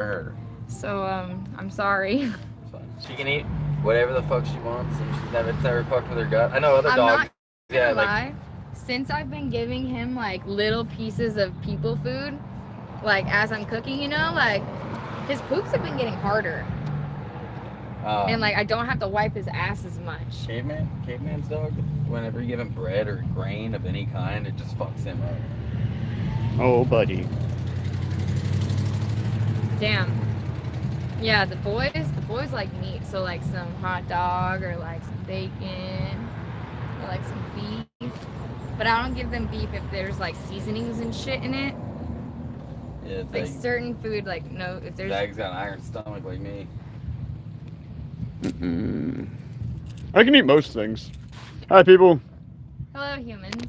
her. So, I'm sorry. It's fine. She can eat whatever the fuck she wants, and she's never fucked with her gut. I know other I'm dogs. not gonna lie. Since I've been giving him like little pieces of people food, like as I'm cooking, you know, like his poops have been getting harder. And like I don't have to wipe his ass as much. Caveman's dog, whenever you give him bread or grain of any kind, it just fucks him up. Oh, buddy. Damn. Yeah, the boys like meat, so like some hot dog or like some bacon or like some beef. But I don't give them beef if there's like seasonings and shit in it. Yeah, it's like certain food, like no, if there's. Zag's got an iron stomach like me. I can eat most things. Hi, people. Hello, humans.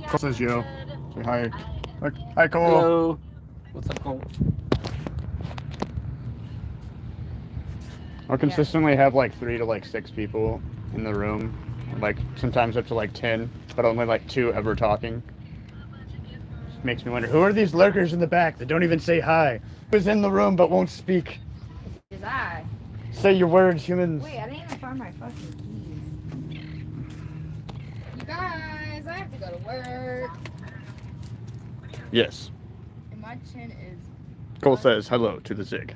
Cole says yo. Say hi. Hi, Cole. Hello. What's up, Cole? I'll consistently have like 3 to like 6 people in the room, like sometimes up to like 10, but only like 2 ever talking. Just makes me wonder, who are these lurkers in the back that don't even say hi? Who's in the room but won't speak? Is I? Say your words, humans. Wait, I didn't even find my fucking keys. You guys, I have to go to work. Yes. And my chin is. Cole says hello to the Zig.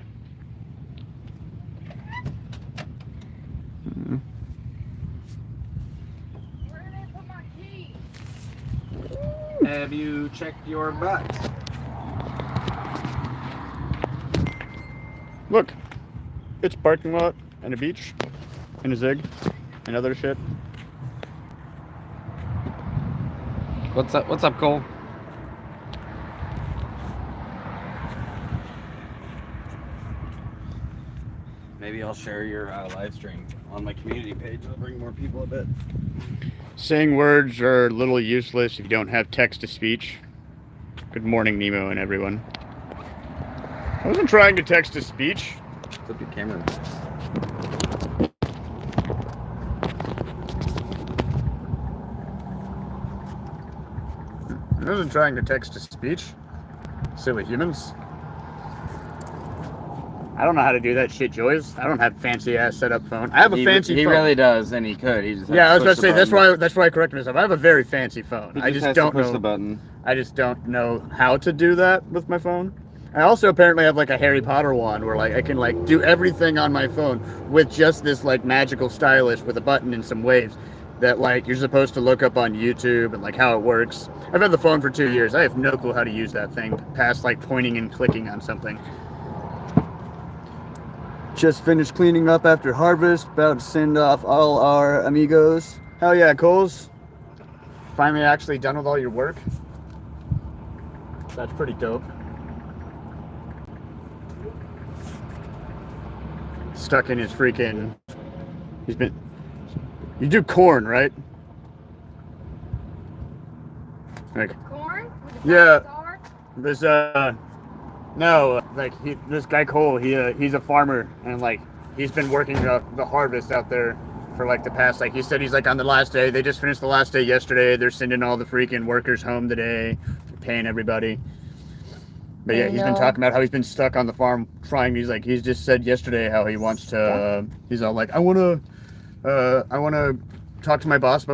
Where did I put my keys? Have you checked your butt? Look, it's parking lot and a beach and a Zig and other shit. What's up? What's up, Cole? Maybe I'll share your live stream on my community page. I'll bring more people a bit. Saying words are a little useless if you don't have text-to-speech. Good morning, Nemo and everyone. I wasn't trying to text-to-speech. Flip your camera. I wasn't trying to text-to-speech. Silly humans. I don't know how to do that shit, Joyce. I don't have fancy-ass setup phone. I have a fancy phone. He really does, and he could. He just I was about to say, that's why I corrected myself. I have a very fancy phone. I just don't push the button. I just don't know how to do that with my phone. I also apparently have like a Harry Potter wand where like I can like do everything on my phone with just this like magical stylus with a button and some waves that like you're supposed to look up on YouTube and like how it works. I've had the phone for 2 years. I have no clue how to use that thing past like pointing and clicking on something. Just finished cleaning up after harvest, about to send off all our amigos. Hell yeah, Coles. Finally actually done with all your work. That's pretty dope. Stuck in his freaking... You do corn, right? Like, Corn? yeah. This, no, like, this guy Cole, he's a farmer, and, like, he's been working the harvest out there for, like, the past, like, he said he's, like, on the last day. They just finished the last day yesterday. They're sending all the freaking workers home today, paying everybody. But yeah, he's been talking about how he's been stuck on the farm trying. He's just said yesterday how he wants to, he's all like, I want to talk to my boss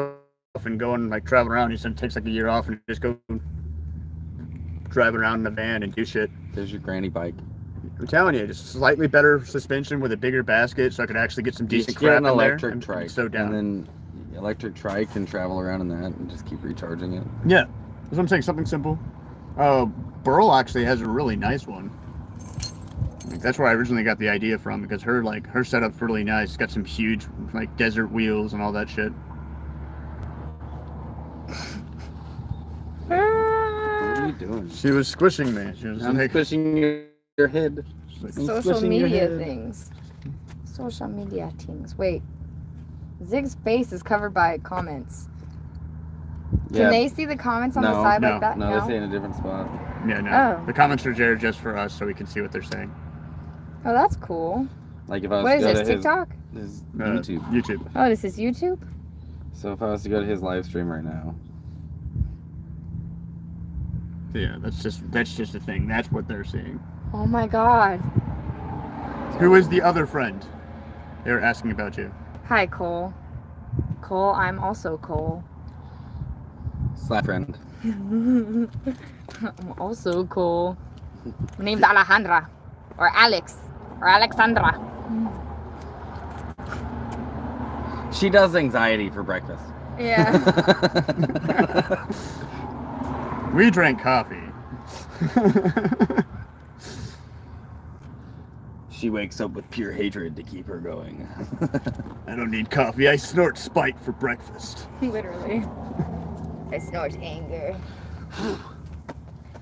and go and, like, travel around. He said it takes, like, a year off and just go drive around in the van and do shit. There's your granny bike. I'm telling you, just slightly better suspension with a bigger basket, so I could actually get some decent crap in there. Electric trike. I'm so down. And then electric trike and travel around in that and just keep recharging it. Yeah, that's what I'm saying. Something simple. Burl actually has a really nice one. Like, that's where I originally got the idea from, because her setup's really nice. It's got some huge like desert wheels and all that shit. What are you doing? She was squishing me. I'm squishing your head. Social media things. Social media things. Wait. Zig's face is covered by comments. Can they see the comments on the side like that? No, they say in a different spot. Yeah, no. Oh. The comments are there just for us, so we can see what they're saying. Oh, that's cool. Like if I was What to is go this, to TikTok? his YouTube. YouTube. Oh, this is YouTube? So if I was to go to his live stream right now. Yeah, that's just a thing. That's what they're seeing. Oh my god. Who is the other friend? They were asking about you. Hi, Cole. Cole, I'm also Cole. Slap friend. I'm also Cole. My name's Alejandra. Or Alex. Or Alexandra. She does anxiety for breakfast. Yeah. We drank coffee. She wakes up with pure hatred to keep her going. I don't need coffee. I snort spite for breakfast. Literally. I snort anger.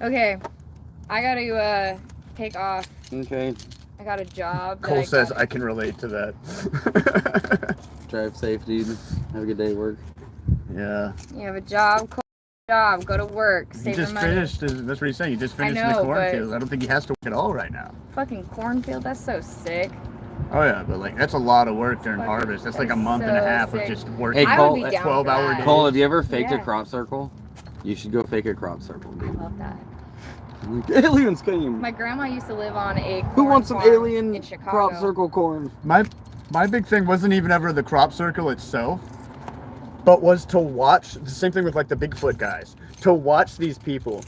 Okay. I gotta take off. Okay. I got a job. that Cole says got- I can relate to that. Drive safe, dude. Have a good day at work. Yeah. You have a job. Cool job. Go to work. He Save just your money. finished. That's what he's saying. He just finished in know, the but- cornfield. I don't think he has to work at all right now. Fucking cornfield. That's so sick. Oh yeah, but like that's a lot of work during Fucking- harvest. That's like a that's month and a so half sick. of just working. Hey, I Cole, would be down 12-hour for days. that. Cole, have you ever faked Yeah. a crop circle? You should go fake a crop circle, I dude. love that. Aliens came. My grandma used to live on a Who corn wants some farm alien in Chicago. crop circle corn? My big thing wasn't even ever the crop circle itself, but was to watch the same thing with like the Bigfoot guys. To watch these people.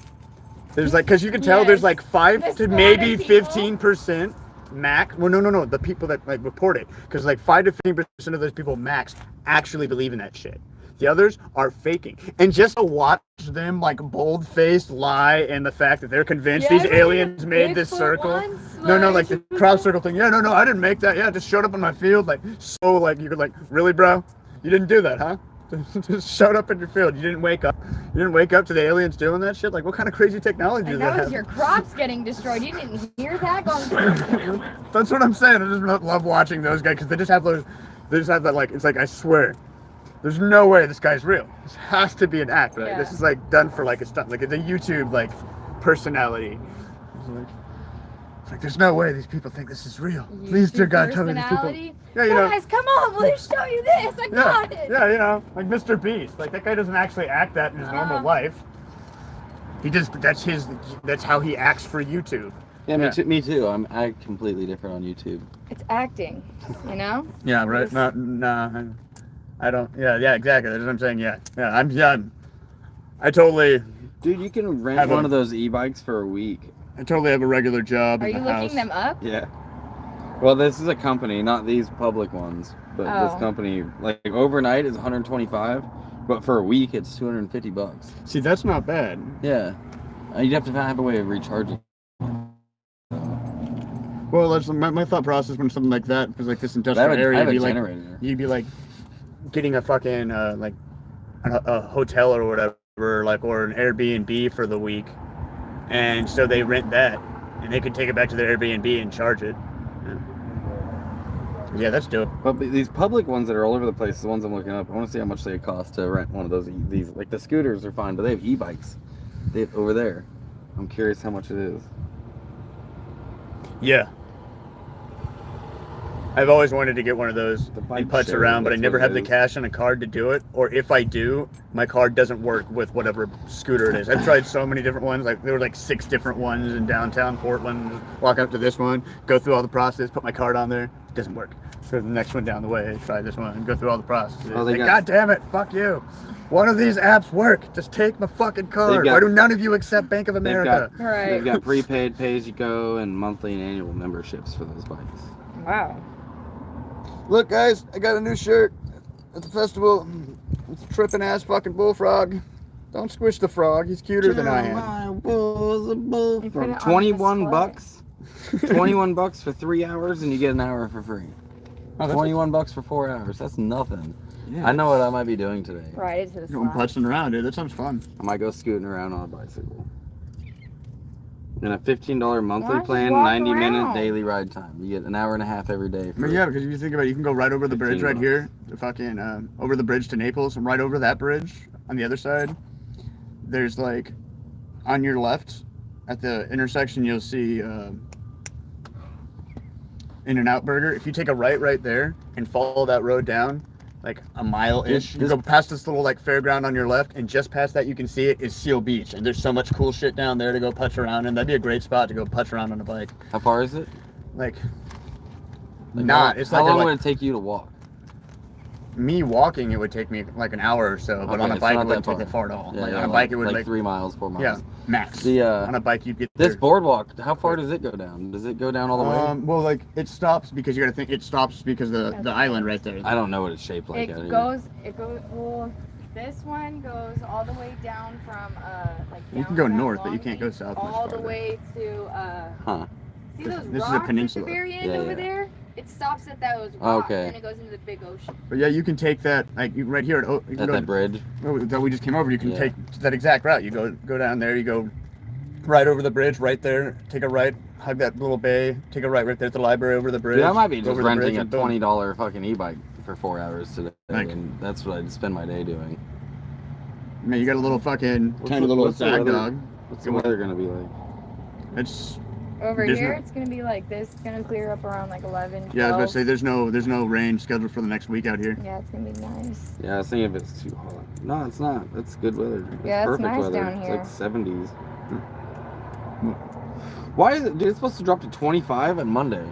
There's like, because you can tell there's Yes. like 5 The to smarter maybe people. 15% max. Well, no. The people that like report it, because like 5 to 15% of those people max actually believe in that shit. The others are faking. And just to watch them like bold-faced lie and the fact that they're convinced Yeah, these remember the no, like the Bigfoot crop circle thing. Yeah, no, I didn't make that. Yeah, just showed up in my field. Like, so like, you could like, really, bro? You didn't do that, huh? Just showed up in your field. You didn't wake up. You didn't wake up to the aliens doing that shit? Like, what kind of crazy technology And is that was that? your crops getting destroyed. You didn't hear that going. That's what I'm saying. I just love watching those guys because they just have that like, it's like, I swear, there's no way this guy's real. This has to be an act, right? Yeah. This is like done for like a stunt, like it's a YouTube like personality. It's like there's no way these people think this is real. Please, dear God, tell me these people. Personality? Yeah, you know. Guys, come on, let me show you this. I got it. Yeah, you know, like Mr. Beast. Like that guy doesn't actually act that in his normal life. He just that's how he acts for YouTube. Yeah, Yeah. me too. I'm completely different on YouTube. It's acting, you know? Yeah, right. No, I don't. Yeah, exactly. That's what I'm saying. Yeah. I totally Dude, you can rent Have a- one of those e-bikes for a week. have a regular job Are in you the house. looking them up? Yeah. Well, this is a company, not these public ones, but this Oh. company, like overnight is 125, but for a week it's 250 bucks. See, that's not bad. Yeah. You'd have to have a way of recharging. Well, that's my thought process when something like that was like this I industrial have area. a You'd be like, generator. you'd be like getting a fucking like a hotel or whatever, like or an Airbnb for the week, and so they rent that, and they could take it back to their Airbnb and charge it. Yeah, that's dope. But these public ones that are all over the place, the ones I'm looking up, I want to see how much they cost to rent one of those. These like the scooters are fine, but they have e-bikes. They over there. I'm curious how much it is. Yeah. I've always wanted to get one of those The bike and putz share, around, but I that's never what it have the is. cash on a card to do it. Or if I do, my card doesn't work with whatever scooter it is. I've tried so many different ones. Like there were like 6 different ones in downtown Portland. Walk up to this one, go through all the process, put my card on there. It doesn't work. So the next one down the way, try this one, and go through all the processes. Oh, they like, got- God damn it, fuck you. One of these apps work. Just take my fucking card. got- Why do none of you accept Bank of America? Right. They've got prepaid, pay-as-you-go, and monthly and annual memberships for those bikes. Wow. Look, guys, I got a new shirt at the festival. It's a tripping ass fucking bullfrog. Don't squish the frog. He's cuter than I am. Was a You put it on 21 display. bucks. 21 bucks for 3 hours, and you get an hour for free. Oh, 21 bucks for 4 hours. That's nothing. Yeah. I know what I might be doing today. Right into the Going slot. putzing around, dude. That sounds fun. I might go scooting around on a bicycle. And a $15 monthly Why don't you plan, walk 90-minute around? daily ride time. You get an hour and a half every day. But yeah, because if you think about it, you can go right over the bridge 15 right bucks. here, to fucking over the bridge to Naples, and right over that bridge on the other side. There's like on your left at the intersection, you'll see In-N-Out Burger. If you take a right there and follow that road down, like a mile-ish. You This- go past this little like fairground on your left, and just past that you can see it is Seal Beach, and there's so much cool shit down there to go putz around, and that'd be a great spot to go putz around on a bike. How far is it? Like How, it's how like, long like would it take you to walk? me walking, it would take me like an hour or so, but Okay, on a it's bike not it wouldn't that take that far at all. Yeah, Like yeah, on a bike it would like like 3 miles, 4 miles. yeah, max. The On a bike you'd get this there. boardwalk, how far does it go down? Does it go down all the way? Well, like it stops because you gotta think it stops because the island right there. I don't know what it's shaped like. It goes, well, this one goes all the way down from, like, You can go downtown north, but you Long can't go Beach, south much all the farther. way to, Huh. see those This is a rocks peninsula. at the very end Yeah, over yeah. there? It stops at those Oh, rocks, okay. and it goes into the big ocean. But yeah, you can take that like right here you can At go, that bridge. that we just came over. You can Yeah. take that exact route. You go down there. You go right over the bridge, right there. Take a right, hug that little bay. Take a right there at the library over the bridge. Dude, I might be go just over the bridge renting a and boom. $20 fucking e-bike for 4 hours today, Like- and that's what I'd spend my day doing. Man, you got a little fucking What's tiny the- little what's the sag weather? dog. What's the weather gonna be like? It's Over There's here, no- it's gonna be like this. It's gonna clear up around like 11, 12. yeah. I was about to say there's no rain scheduled for the next week out here. Yeah, it's gonna be nice. Yeah, I was thinking if it's too hot. No, it's not. It's good weather. It's Yeah, it's perfect nice weather. down It's here. like 70s. Why is it? Dude, it's supposed to drop to 25 on Monday.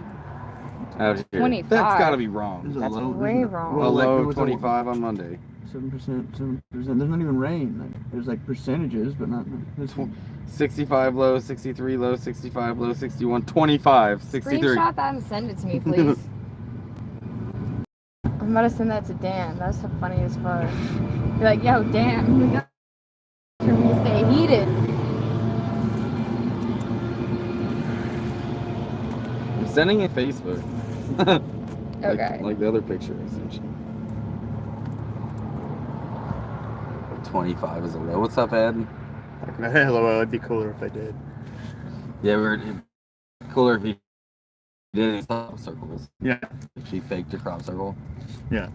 Out here. 25? That's got to be wrong. There's a That's low, way there's wrong. A Well, like, low with the- 25 on Monday. 7%, 7%. There's not even rain. Like, there's like percentages, but not. There's 65 low, 63 low, 65 low, 61, 25, 63. Screenshot that and send it to me, please. I'm about to send that to Dan. That's the funniest fuck. Be like, yo, Dan, we got for me to say heated. I'm sending it Facebook. Okay. Like the other picture I sent you. 25 is a low. What's up, Ed? Hello, it'd be cooler if I did. Yeah, we're cooler if you did any crop circles. Yeah. If she faked a crop circle. Yeah.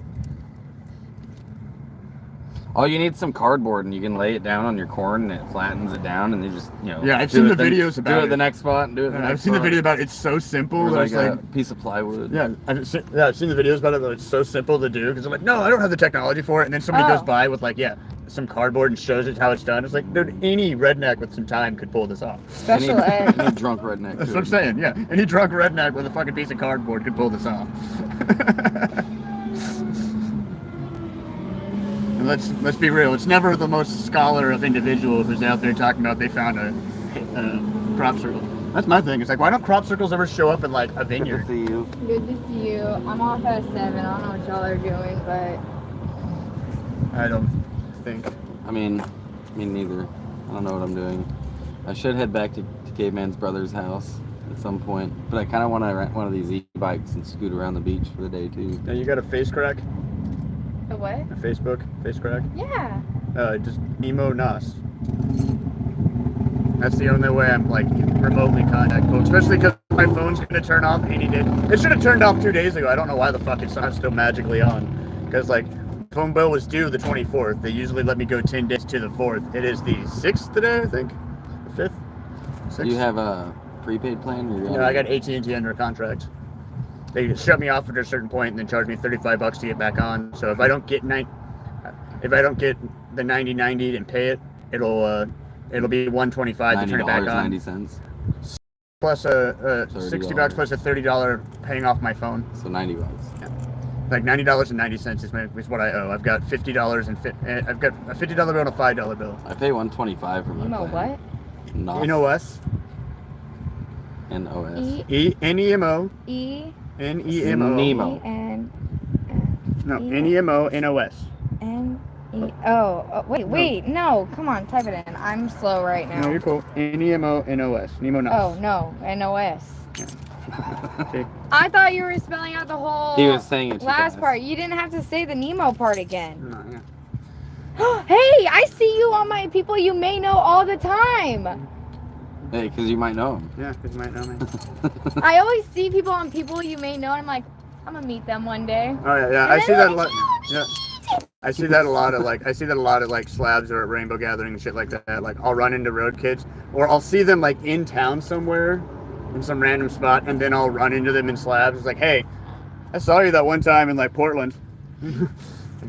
Oh, you need some cardboard and you can lay it down on your corn and it flattens it down and they just, Yeah, I've do seen it the videos do about it the it. next spot and do it the next I've seen the spot. video about it. It's so simple. Or There's like a like, piece of plywood. yeah, I've seen the videos about it. Though it's so simple to do because I'm like, no, I don't have the technology for it. And then somebody goes Oh. by with like, some cardboard and shows it how it's done. It's like, dude, any redneck with some time could pull this off. Special Any, ed. any drunk redneck. That's too. what I'm saying. Yeah, any drunk redneck with a fucking piece of cardboard could pull this off. And let's be real. It's never the most scholar of individual who's out there talking about they found a crop circle. That's my thing. It's like, why don't crop circles ever show up in like a Good vineyard? to see you. Good to see you. I'm off at 7. I don't know what y'all are doing, but I don't think. I mean, me neither. I don't know what I'm doing. I should head back to Caveman's brother's house at some point, but I kind of want to rent one of these e-bikes and scoot around the beach for the day too. Now you got a face crack? a what? A Facebook face crack? Yeah. Just Nemo Nas. That's the only way I'm like remotely contactable, especially because my phone's gonna turn off any day. It should have turned off 2 days ago. I don't know why the fuck it's not still magically on. Because like phone bill was due the 24th. They usually let me go 10 days to the 4th. It is the 6th today, I think. The 5th. 6th. Do you have a prepaid plan? Or No, I got AT&T under contract. They shut me off at a certain point and then charge me $35 to get back on. So if I don't get the 90/90 and pay it, it'll be $125 to turn it back on. $90.90. Plus a $30. $60 plus a $30 paying off my phone. So $90. Like $90.90 is what I owe. I've got $50 and I've got a $50 bill and a $5 bill. I pay $125 for my Emo plan. what? NOS. NOS. NOS. NEMO. E NEMO. Nemo. N No, E- NEMO NOS. N E. Oh, wait, no, come on, type it in. I'm slow right now. No, you're cool. NEMO NOS. Nemo NOS. Oh no, NOS. Okay. I thought you were spelling out the whole He was saying it too last fast. part. You didn't have to say the Nemo part again. No, yeah. Hey, I see you on my people you may know all the time. Hey, because you might know him. Yeah, because you might know me. I always see people on people you may know, and I'm like, I'm gonna meet them one day. Oh yeah, yeah. And I then see that a like, lot. Yeah. I see that a lot of like slabs or at rainbow gathering and shit like that. Like I'll run into road kids, or I'll see them like in town somewhere, in some random spot, and then I'll run into them in slabs. It's like, hey, I saw you that one time in like Portland.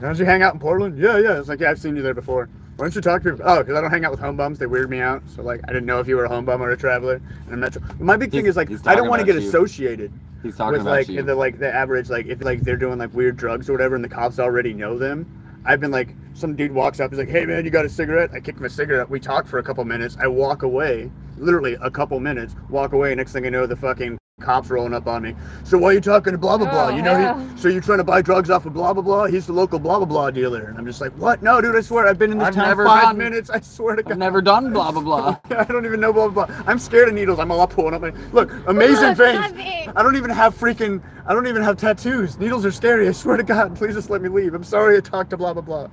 Don't you hang out in Portland? Yeah. It's like, yeah, I've seen you there before. Why don't you talk to people? Oh, because I don't hang out with home bums. They weird me out. So, like, I didn't know if you were a home bum or a traveler. And Metro. My big thing is, like, I don't want to get associated He's talking with, about like, you. the average, like, if, like, they're doing, like, weird drugs or whatever and the cops already know them. I've been, like, some dude walks up, he's like, hey, man, you got a cigarette? I kick him a cigarette. We talk for a couple minutes. I walk away, literally a couple minutes, walk away. Next thing I know, the fucking cops rolling up on me. So why are you talking to blah blah blah? Oh, You know, hell. so you're trying to buy drugs off of blah blah blah? He's the local blah blah blah dealer. And I'm just like, what? No, dude, I swear, I've been in this I've town never 5 done- minutes. I swear to God. I've never done blah blah blah. I don't even know blah blah blah. I'm scared of needles. I'm all pulling up my look. Amazing Look, face. nothing. I don't even have tattoos. Needles are scary. I swear to God. Please just let me leave. I'm sorry I talked to blah blah blah.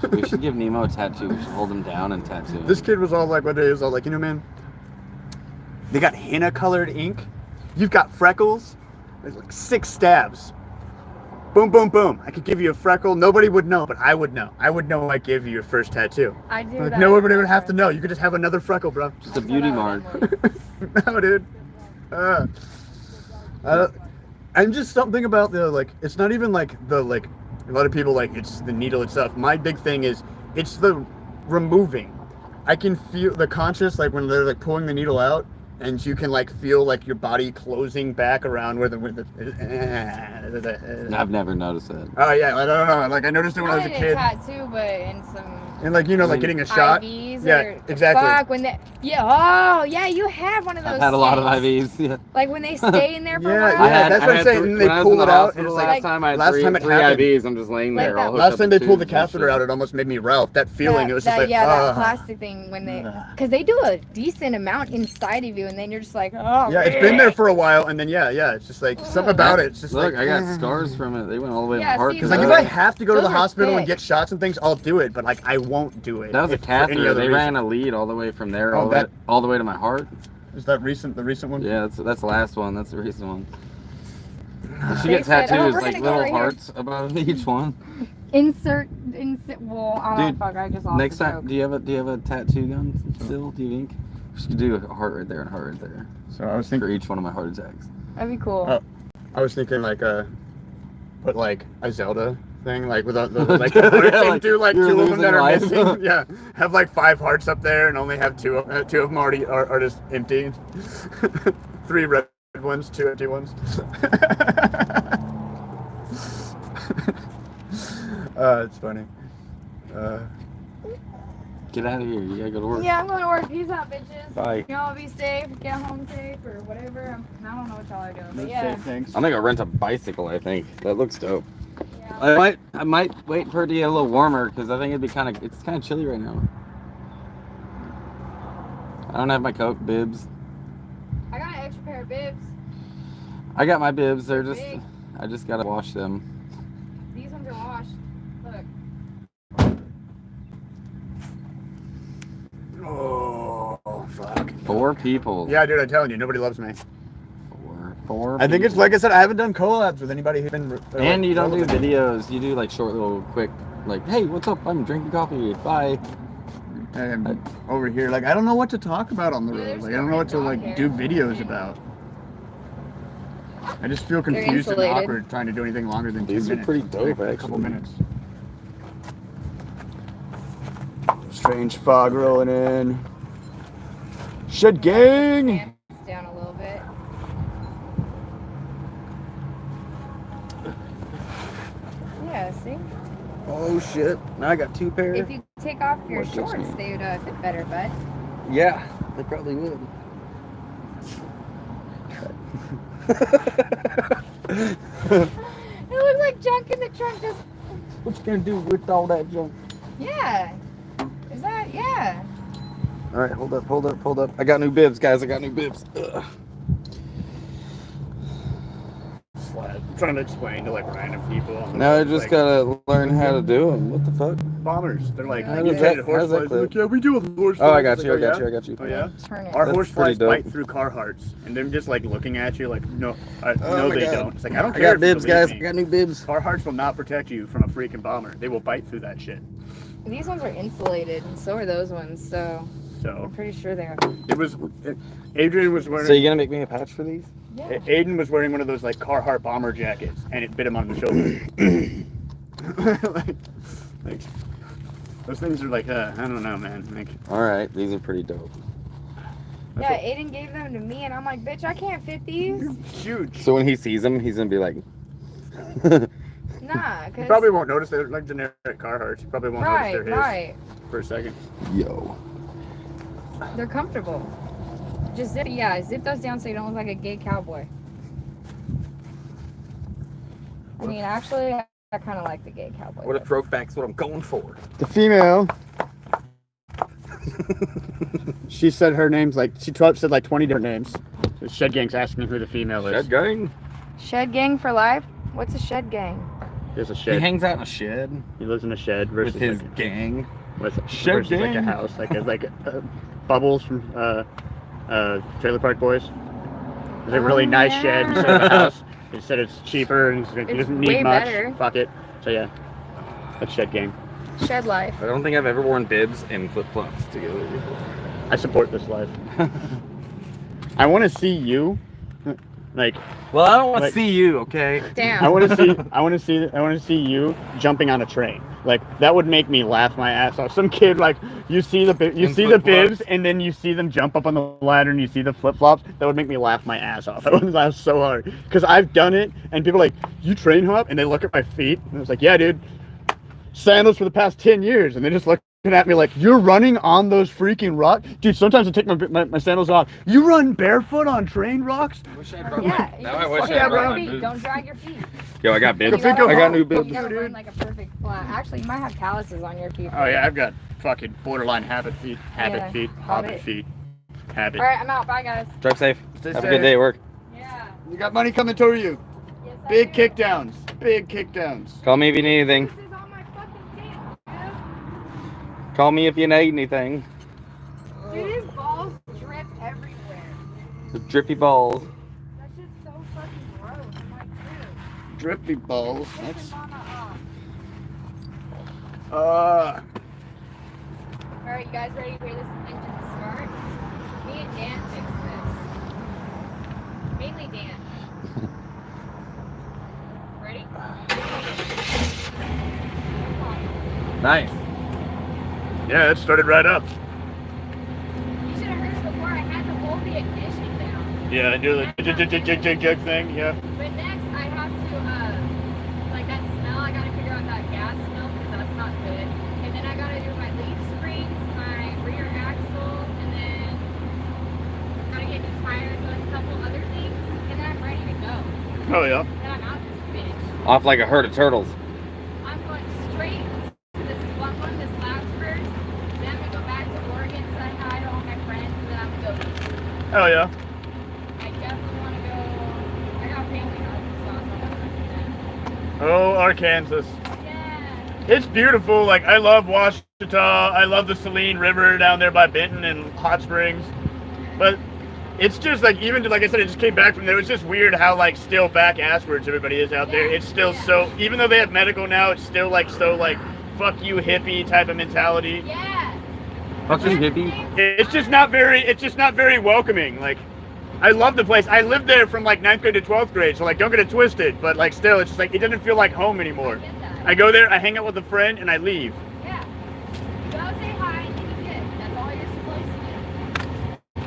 We should give Nemo a tattoo. We should hold him down and tattoo him. This kid was all like, one day he was all like, you know, man, they got henna colored ink. You've got freckles. There's like 6 stabs. Boom, boom, boom. I could give you a freckle. Nobody would know, but I would know. I would know I gave you your first tattaoo. I do Like, that. nobody would have to know. You could just have another freckle, bro. Just a beauty mark. No, dude. And just something about the, like, it's not even like the, like, a lot of people, like, it's the needle itself. My big thing is, it's the removing. I can feel the conscious, like, when they're, like, pulling the needle out, and you can, like, feel, like, your body closing back around where the I've never noticed that. oh, yeah, I don't know. Like, I noticed it when I was a I did kid. a tattoo, but in some And, like, you know, like, getting a shot. IVs Yeah, or exactly. Fuck, when they, yeah, oh, yeah, you had one of those. I've had a lot of things. IVs. Yeah. Like when they stay in there for Yeah, a while. yeah, that's what I'm saying. And they when I was pull in the it out, hospital and it's last time I had last three time it three happened. IVs. I'm just laying there. Like all that- hooked Last up time with they pulled the tubes and catheter shit. out, it almost made me Ralph. That feeling, it was just like, that plastic thing when they, because they do a decent amount inside of you, and then you're just like, oh. yeah, it's been there for a while, and then yeah, it's just like something about it. It's just Look, like I got scars from it. They went all the way to Yeah, my heart. see, Because those like are- if I have to go to the those are hospital and thick. get shots and things, I'll do it. But like I won't do it. That was a if for any catheter. other They reason. ran a lead all the way from there, Oh, all the way to my heart. Is that recent? The recent one? Yeah, that's the last one. That's the recent one. I should They get said, tattoos, we're like gonna go little right here. hearts above each one. Insert. Well, I don't Dude, fuck. I just lost Next the time, joke. do you have a tattoo gun still? Do you think? We should do a heart right there and heart right there So I was for thinking. each one of my heart attacks. That'd be cool. Oh. I was thinking like put like a Zelda thing like without the like the heart Yeah, thing, like, do like you're 2 of them that are losing life. missing. Yeah, have like 5 hearts up there and only have 2 of them already are just empty. 3 red ones, 2 empty ones. It's funny. Get out of here. You gotta go to work. Yeah, I'm going to work. Peace out, bitches. Bye. Y'all be safe. Get home safe or whatever. I don't know what y'all are doing, but yeah. Thanks. I'm gonna go rent a bicycle. I think that looks dope. Yeah. I might wait for it to get a little warmer because I think it's kind of chilly right now. I don't have my coat bibs. I got an extra pair of bibs. I got my bibs. They're just Big. I just gotta wash them. These ones are washed. Look. Oh fuck. 4 people. Yeah, dude, I'm telling you, nobody loves me. Four. I think it's people. like I said, I haven't done collabs with anybody who's been. And you don't do relevant. videos. You do like short little quick like, hey, what's up? I'm drinking coffee. Bye. And over here, like I don't know what to talk about on the Yeah, road. there's Like I don't know what to no like dog do hair. videos about. I just feel They're confused and insulated. awkward trying to do anything longer than 2 These are minutes. pretty dope, Like, a couple actually. minutes. Strange fog rolling in. Shed gang. Pants down a little bit. Yeah, see? Oh shit! Now I got 2 pairs. If you take off your What gives shorts, me- they would fit better, bud. Yeah, they probably would. It looks like junk in the trunk. Just What you gonna do with all that junk? yeah. Is that yeah? All right, hold up. I got new bibs, guys. I got new bibs. Ugh. I'm trying to explain to like random people. On the Now I road, just like, gotta learn how to do them. What the fuck? bombers. They're like, How you does said that- it, horse how does that flies. They're click? like, yeah, we deal with horse Oh, I flies. got you. Like, I oh, got you. yeah? I got you. Oh yeah. Turn it. Our That's horse pretty flies dope. bite through Carhartts, and them just like looking at you like, no, Oh no, my they God. don't. It's like I don't I care. got if you bibs, believe guys. me. I got new bibs. Carhartts will not protect you from a freaking bomber. They will bite through that shit. These ones are insulated, and so are those ones. So So I'm pretty sure they are. it was. Adrian was wearing. So you gonna make me a patch for these? Yeah. Aiden was wearing one of those like Carhartt bomber jackets, and it bit him on the shoulder. like those things are like, I don't know, man. Like, All right, these are pretty dope. Yeah, Aiden gave them to me, and I'm like, bitch, I can't fit these. huge. So when he sees them, he's gonna be like, Nah, You cause probably won't notice they're like generic Carhartts. You probably won't notice they're his right. for a second. yo. They're comfortable. Just zip those down so you don't look like a gay cowboy. I mean, actually, I kind of like the gay cowboy. What a throat back's what I'm going for. The female. She said her name's like said like 20 different names. So Shed Gang's asking who the female is. Shed gang. Shed gang for life? What's a shed gang? There's a He shed. hangs out in a shed He lives in a shed with versus his like, gang. versus like a gang. house, Bubbles from Trailer Park Boys. It's a really nice shed instead of a house. He said it's cheaper and he doesn't need way much. better. Fuck it. So yeah, that's Shed Gang. Shed life. I don't think I've ever worn bibs and flip flops together before. I support this life. I want to see you, like. Well, I don't want to Like- see you, okay? Damn. I want to see you jumping on a train. Like that would make me laugh my ass off. Some kid like you see the In bibs flip-flops. and then you see them jump up on the ladder and you see the flip flops. That would make me laugh my ass off. I would laugh so hard because I've done it and people are like, you train hop, and they look at my feet and I was like, yeah, dude, sandals for the past 10 years, and they just look at me like, you're running on those freaking rocks, dude. Sometimes I take my sandals off. You run barefoot on train rocks? Wish I brought Yeah. now I wish Yeah, I brought bro. my Feet. boots. Don't drag your feet. Yo, I got bibs. Go pick up I got new all- bibs. You gotta run like a perfect flat. Actually, you might have calluses on your feet. Oh yeah, I've got fucking borderline habit feet, Yeah, hobbit feet, habit. All right, I'm out. Bye, guys. Drive safe. Stay Have a safe. good day at work. Yeah. You got money coming toward you. Yes, I Big do. kickdowns. Big kickdowns. Call me if you need anything. This is on my fucking pants, Call me if you need anything. dude. Dude, his balls drip everywhere. The drippy balls. That's just so fucking gross. I'm like, dude. Drippy balls. Piss That's him on the uh. All right, you guys ready to hear this engine start? Me and Dan fixed this. Mainly Dan. Ready? Nice. Yeah, it started right up. You should have heard it before. I had to hold the ignition down. Yeah, I do the jig thing. Yeah. But next, I have to, like that smell, I gotta figure out that gas smell because that's not good. And then I gotta do my leaf springs, my rear axle, and then gotta get new tires and a couple other things. And then I'm ready to go. Oh yeah. Then I'm out this bitch. Off like a herd of turtles. I'm going straight to this one, this last first. Then I'm gonna go back to Oregon, say hi to all my friends, and then I'm gonna go east. Oh yeah. I definitely wanna go. I got family in Arkansas, so I'm gonna visit them. Oh, Arkansas. Yeah. It's beautiful. Like I love Washita. I love the Saline River down there by Benton and Hot Springs. But it's just like, even like I said, it just came back from there. It's just weird how like still back asswards everybody is out there. It's still so, even though they have medical now, it's still like so like fuck you hippie type of mentality. Yeah. Fuck you, hippie. It's just not very welcoming. Like I love the place. I lived there from like 9th grade to 12th grade, so like don't get it twisted, but like still it's just like it doesn't feel like home anymore. Get that. I go there, I hang out with a friend, and I leave. Yeah. Go say hi and then you get. That's all you're supposed to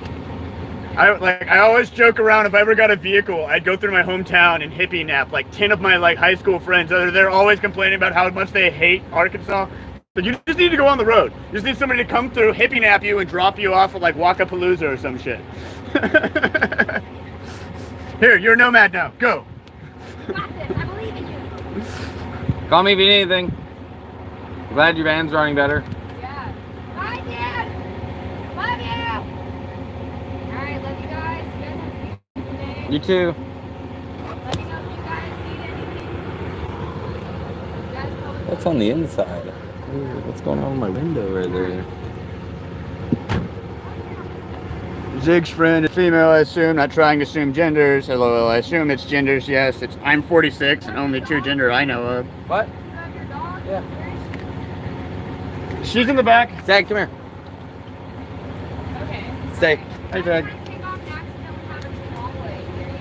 do. I always joke around, if I ever got a vehicle, I'd go through my hometown and hippie nap. Like 10 of my like high school friends, they're always complaining about how much they hate Arkansas. But you just need to go on the road. You just need somebody to come through, hippie nap you, and drop you off at like Wacapalooza or some shit. Here, you're a nomad now. Go. You got this. I believe in you. Call me if you need anything. Glad your band's running better. Yeah. Bye, Dad. Love you. All right, love you guys. You guys have a beautiful day. You too. Let me know if you guys need anything. You guys probably What's on the inside? Ooh, what's going on in my window right there? Zig's friend is female, I assume. Not trying to assume genders. Hello, I assume it's genders. Yes, it's. I'm 46 and only two gender I know of. What? have your dog. Yeah. Where is She's in the back. Zach, come here. she? Okay. Stay. Hey, Zach. I'm trying to take off and accidentally have a chihuahua here, you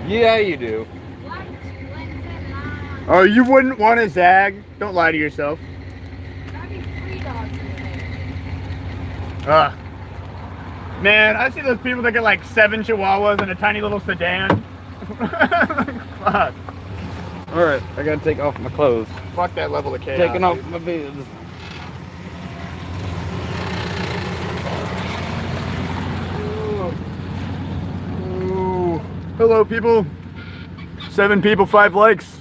know? Yeah, you do. Black blends in and Oh, you wouldn't want a Zag? Don't lie to yourself. Having 3 dogs in the day. Man, I see those people that get like 7 Chihuahuas in a tiny little sedan. Fuck. Alright, I gotta take off my clothes. Fuck that level of chaos. Taking off dude. my boots. Ooh. Hello, people. 7 people, 5 likes.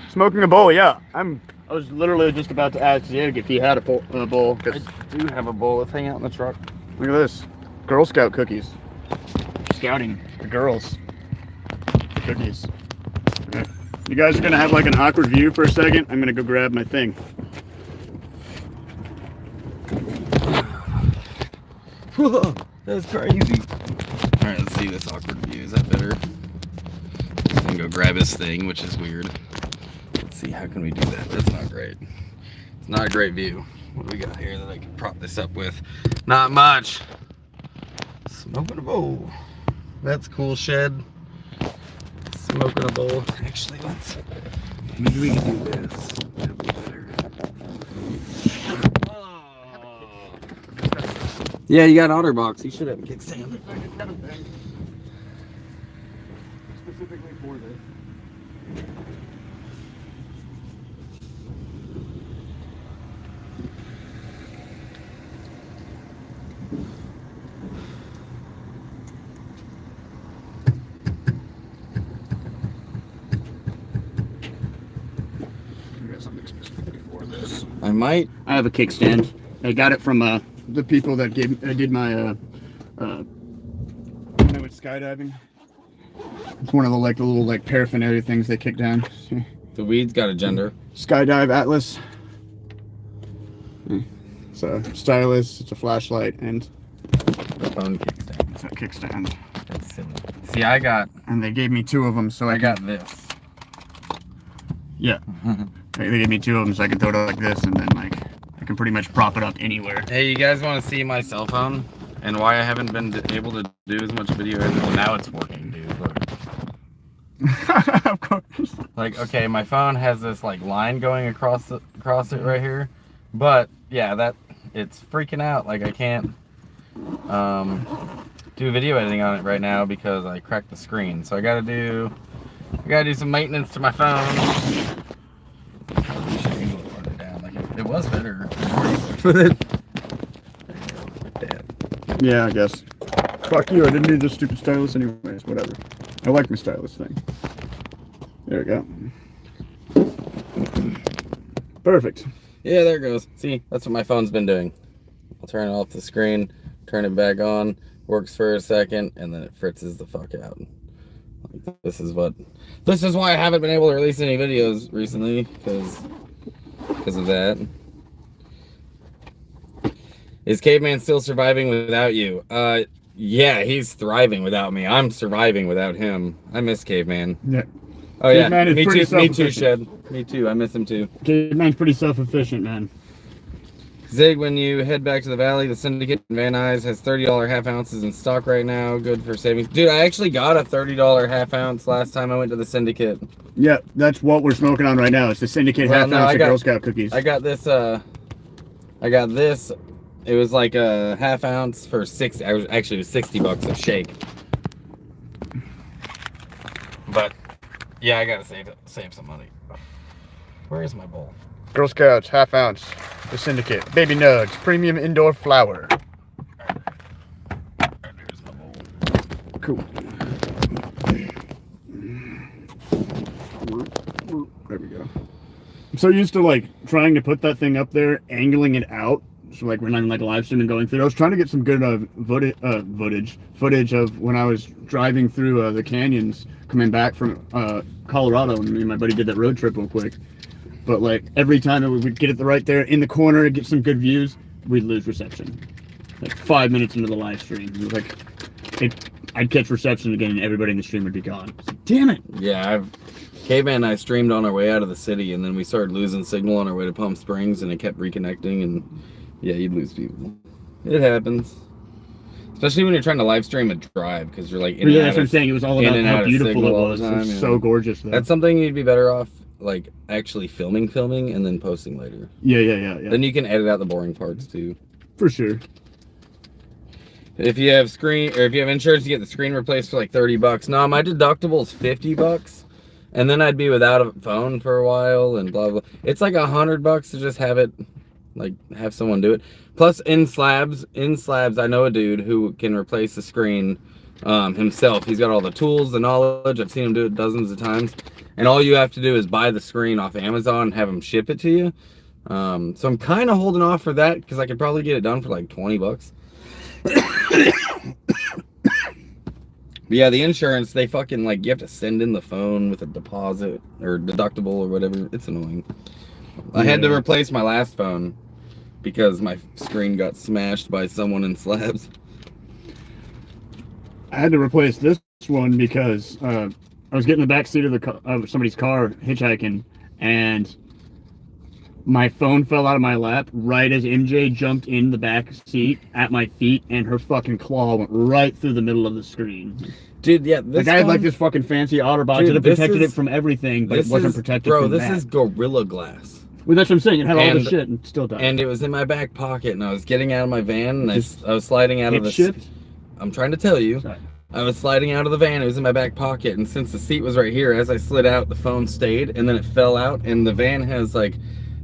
Smoking a bowl, yeah. I was literally just about to ask Zig if he had a bowl. I do have a bowl. Let's hang out in the truck. Look at this. Girl Scout cookies. Scouting the girls. The cookies. Okay. You guys are gonna have like an awkward view for a second. I'm gonna go grab my thing. That's crazy. Alright, let's see this awkward view. Is that better? He's gonna go grab his thing, which is weird. Let's see, how can we do that? That's not great. It's not a great view. What do we got here that I can prop this up with? Not much. Smoking a bowl. That's cool, Shed. Smoking a bowl. Actually, maybe we can do this. That'd be better. Yeah, you got an OtterBox. You should have a kickstand. Specifically for this. I got something specifically for this. I might. I have a kickstand. I got it from the people that did my when I went skydiving. It's one of the little paraphernalia things they kick down. The weed's got a gender. Skydive Atlas. It's a stylus, it's a flashlight, and The phone kickstand. it's a kickstand. That's silly. See, I got And they gave me 2 of them, so I got this. yeah. They gave me 2 of them, so I can throw it like this, and then I can pretty much prop it up anywhere. Hey, you guys want to see my cell phone and why I haven't been able to do as much video editing? Well, now it's working, dude. Look. Of course. Like, okay, my phone has this line going across it right here, but yeah, it's freaking out. Like, I can't do video editing on it right now because I cracked the screen. So I gotta do some maintenance to my phone. Probably should angle it farther down. Like, it was better. Yeah, I guess. Fuck you, I didn't need this stupid stylus anyways, whatever. I like my stylus thing. There we go. Perfect. Yeah, there it goes. See, that's what my phone's been doing. I'll turn it off the screen, turn it back on, works for a second, and then it fritzes the fuck out. Like, this is why I haven't been able to release any videos recently, because of that. Is Caveman still surviving without you? Yeah, he's thriving without me. I'm surviving without him. I miss Caveman. Yeah. Oh yeah, Caveman is me pretty too, self-efficient. Shed. Me too, I miss him too. Caveman's pretty self-efficient, man. Zig, when you head back to the valley, the Syndicate in Van Nuys has $30 half ounces in stock right now. Good for savings. Dude, I actually got a $30 half ounce last time I went to the Syndicate. Yeah, that's what we're smoking on right now. It's the Syndicate half ounce of Girl Scout cookies. I got this, it was like a half ounce for actually it was $60 a shake. But yeah, I gotta save some money. Where is my bowl? Girl Scouts, half ounce. The Syndicate. Baby Nugs, premium indoor flour. There's my bowl. Cool. There we go. I'm so used to trying to put that thing up there, angling it out. So we're not live streaming going through. I was trying to get some good footage of when I was driving through the canyons coming back from Colorado, and me and my buddy did that road trip real quick. But every time we'd get it right there in the corner, get some good views, we'd lose reception. 5 minutes into the live stream, it was I'd catch reception again, and everybody in the stream would be gone. Damn it! Yeah, Caveman and I streamed on our way out of the city, and then we started losing signal on our way to Palm Springs, and it kept reconnecting, and yeah, you'd lose people. It happens. Especially when you're trying to live stream a drive, because you're in and Yeah, out that's what I'm saying. It was all about how beautiful it was. It was so gorgeous, though. That's something you'd be better off like actually filming, and then posting later. Yeah. Then you can edit out the boring parts too. For sure. If you have insurance, you get the screen replaced for like $30. No, my deductible is $50, and then I'd be without a phone for a while and blah blah. It's like $100 to just have it, like have someone do it. Plus, in slabs, I know a dude who can replace the screen himself. He's got all the tools, the knowledge. I've seen him do it dozens of times, and all you have to do is buy the screen off Amazon and have him ship it to you. So I'm kind of holding off for that because I could probably get it done for like $20. Yeah, the insurance, they fucking like, you have to send in the phone with a deposit or deductible or whatever. It's annoying. I had to replace my last phone because my screen got smashed by someone in slabs. I had to replace this one because I was getting in the back seat of somebody's car hitchhiking, and my phone fell out of my lap right as MJ jumped in the back seat at my feet, and her fucking claw went right through the middle of the screen. Dude, yeah, this I had like this fucking fancy OtterBox that protected it from everything, but it wasn't protected from that. Bro, this is Gorilla Glass. Well, that's what I'm saying. It had all the shit and still died. And it was in my back pocket, and I was getting out of my van, and I was sliding out of the shit. I'm trying to tell you. Sorry. I was sliding out of the van. It was in my back pocket, and since the seat was right here, as I slid out, the phone stayed, and then it fell out. And the van has like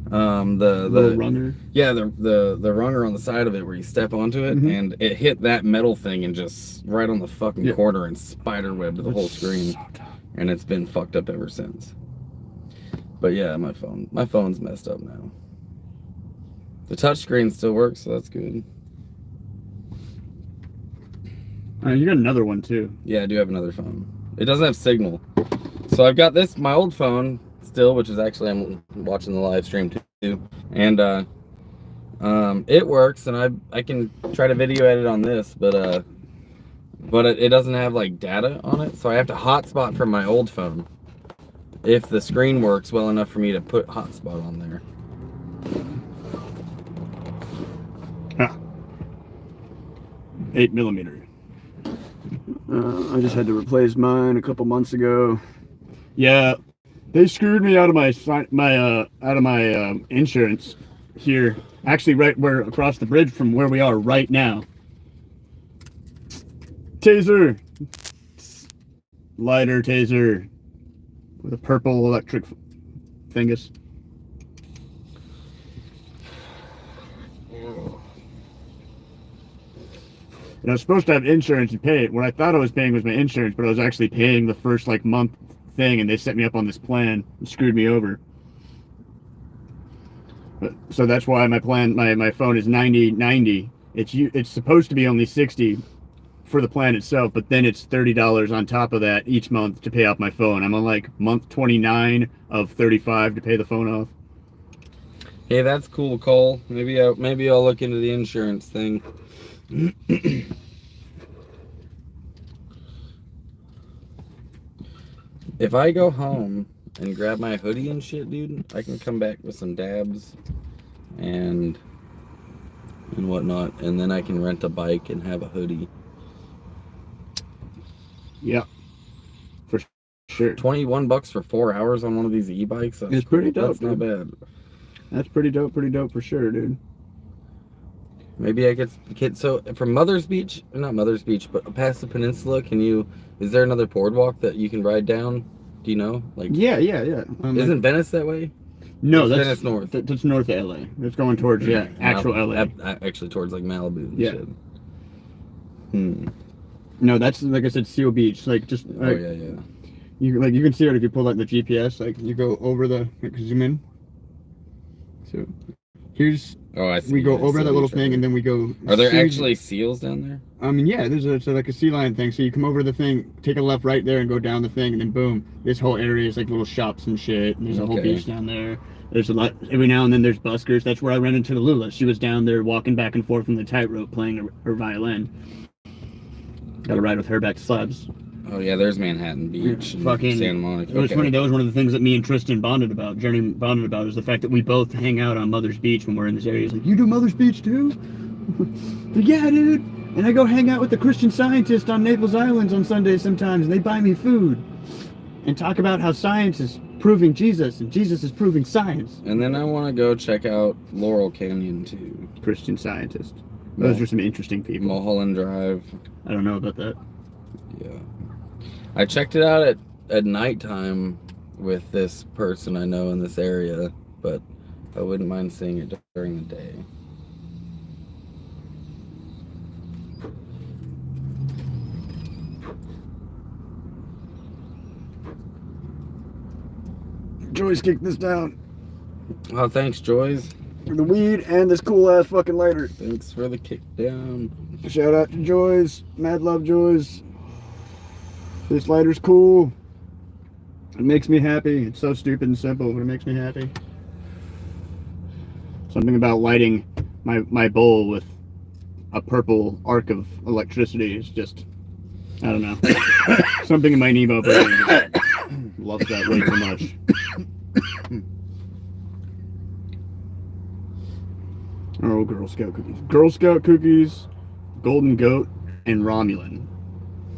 the runner. Yeah, the runner on the side of it where you step onto it, and it hit that metal thing and just right on the fucking corner and spiderwebbed the whole screen, and it's been fucked up ever since. But yeah, my phone's messed up now. The touchscreen still works, so that's good. You got another one too. Yeah, I do have another phone. It doesn't have signal. So I've got my old phone still, which is actually, I'm watching the live stream too. And it works, and I can try to video edit on this, but it doesn't have like data on it. So I have to hotspot from my old phone if the screen works well enough for me to put hotspot on there. Huh. 8mm. I just had to replace mine a couple months ago. Yeah, they screwed me out of my insurance here. Actually, right where across the bridge from where we are right now. Taser, lighter taser with a purple electric thingus. And I was supposed to have insurance and pay it. What I thought I was paying was my insurance, but I was actually paying the first like month thing, and they set me up on this plan and screwed me over. So that's why my plan, my phone is 90/90. It's supposed to be only 60 for the plan itself, but then it's $30 on top of that each month to pay off my phone. I'm on like month 29 of 35 to pay the phone off. Hey, that's cool, Cole. Maybe I'll look into the insurance thing. If I go home and grab my hoodie and shit, dude, I can come back with some dabs and whatnot, and then I can rent a bike and have a hoodie. Yeah, for sure. $21 for 4 hours on one of these e-bikes. It's cool. Pretty dope. That's not bad. That's pretty dope for sure, dude. Maybe I get so from Mother's Beach, not Mother's Beach, but past the peninsula. Is there another boardwalk that you can ride down? Do you know? Like yeah. Isn't Venice that way? No, that's Venice north. That's north of LA. It's going towards actual LA. Actually, towards like Malibu. And shit. No, that's like I said, Seal Beach. Like just. Like, yeah. You can see it if you pull out the GPS. Like you go over zoom in. So here's. Oh, I see. We go over that little thing, and then we go. Are there actually seals down there? I mean, yeah, there's like a sea lion thing. So you come over the thing, take a left right there, and go down the thing, and then boom, this whole area is like little shops and shit. And there's a whole beach down there. There's a lot. Every now and then there's buskers. That's where I ran into Lula. She was down there walking back and forth from the tightrope, playing her violin. Got to ride with her back to Slabs. Oh yeah, there's Manhattan Beach, and fucking Santa Monica. It was funny. That was one of the things that me and Tristan bonded about. Journey bonded about is the fact that we both hang out on Mother's Beach when we're in this area. He's like, "You do Mother's Beach too?" Like, yeah, dude. And I go hang out with the Christian Scientist on Naples Islands on Sundays sometimes, and they buy me food. and talk about how science is proving Jesus and Jesus is proving science. And then I want to go check out Laurel Canyon too. Christian Scientist. Those are some interesting people. Mulholland Drive. I don't know about that. Yeah. I checked it out at nighttime with this person I know in this area, but I wouldn't mind seeing it during the day. Joyce kicked this down. Oh, thanks, Joyce. For the weed and this cool ass fucking lighter. Thanks for the kick down. Shout out to Joyce. Mad love, Joyce. This lighter's cool. It makes me happy. It's so stupid and simple, but it makes me happy. Something about lighting my bowl with a purple arc of electricity is just, I don't know. Something in my Nemo brain just loves that way too much. Oh, Girl Scout cookies. Girl Scout cookies, Golden Goat, and Romulan.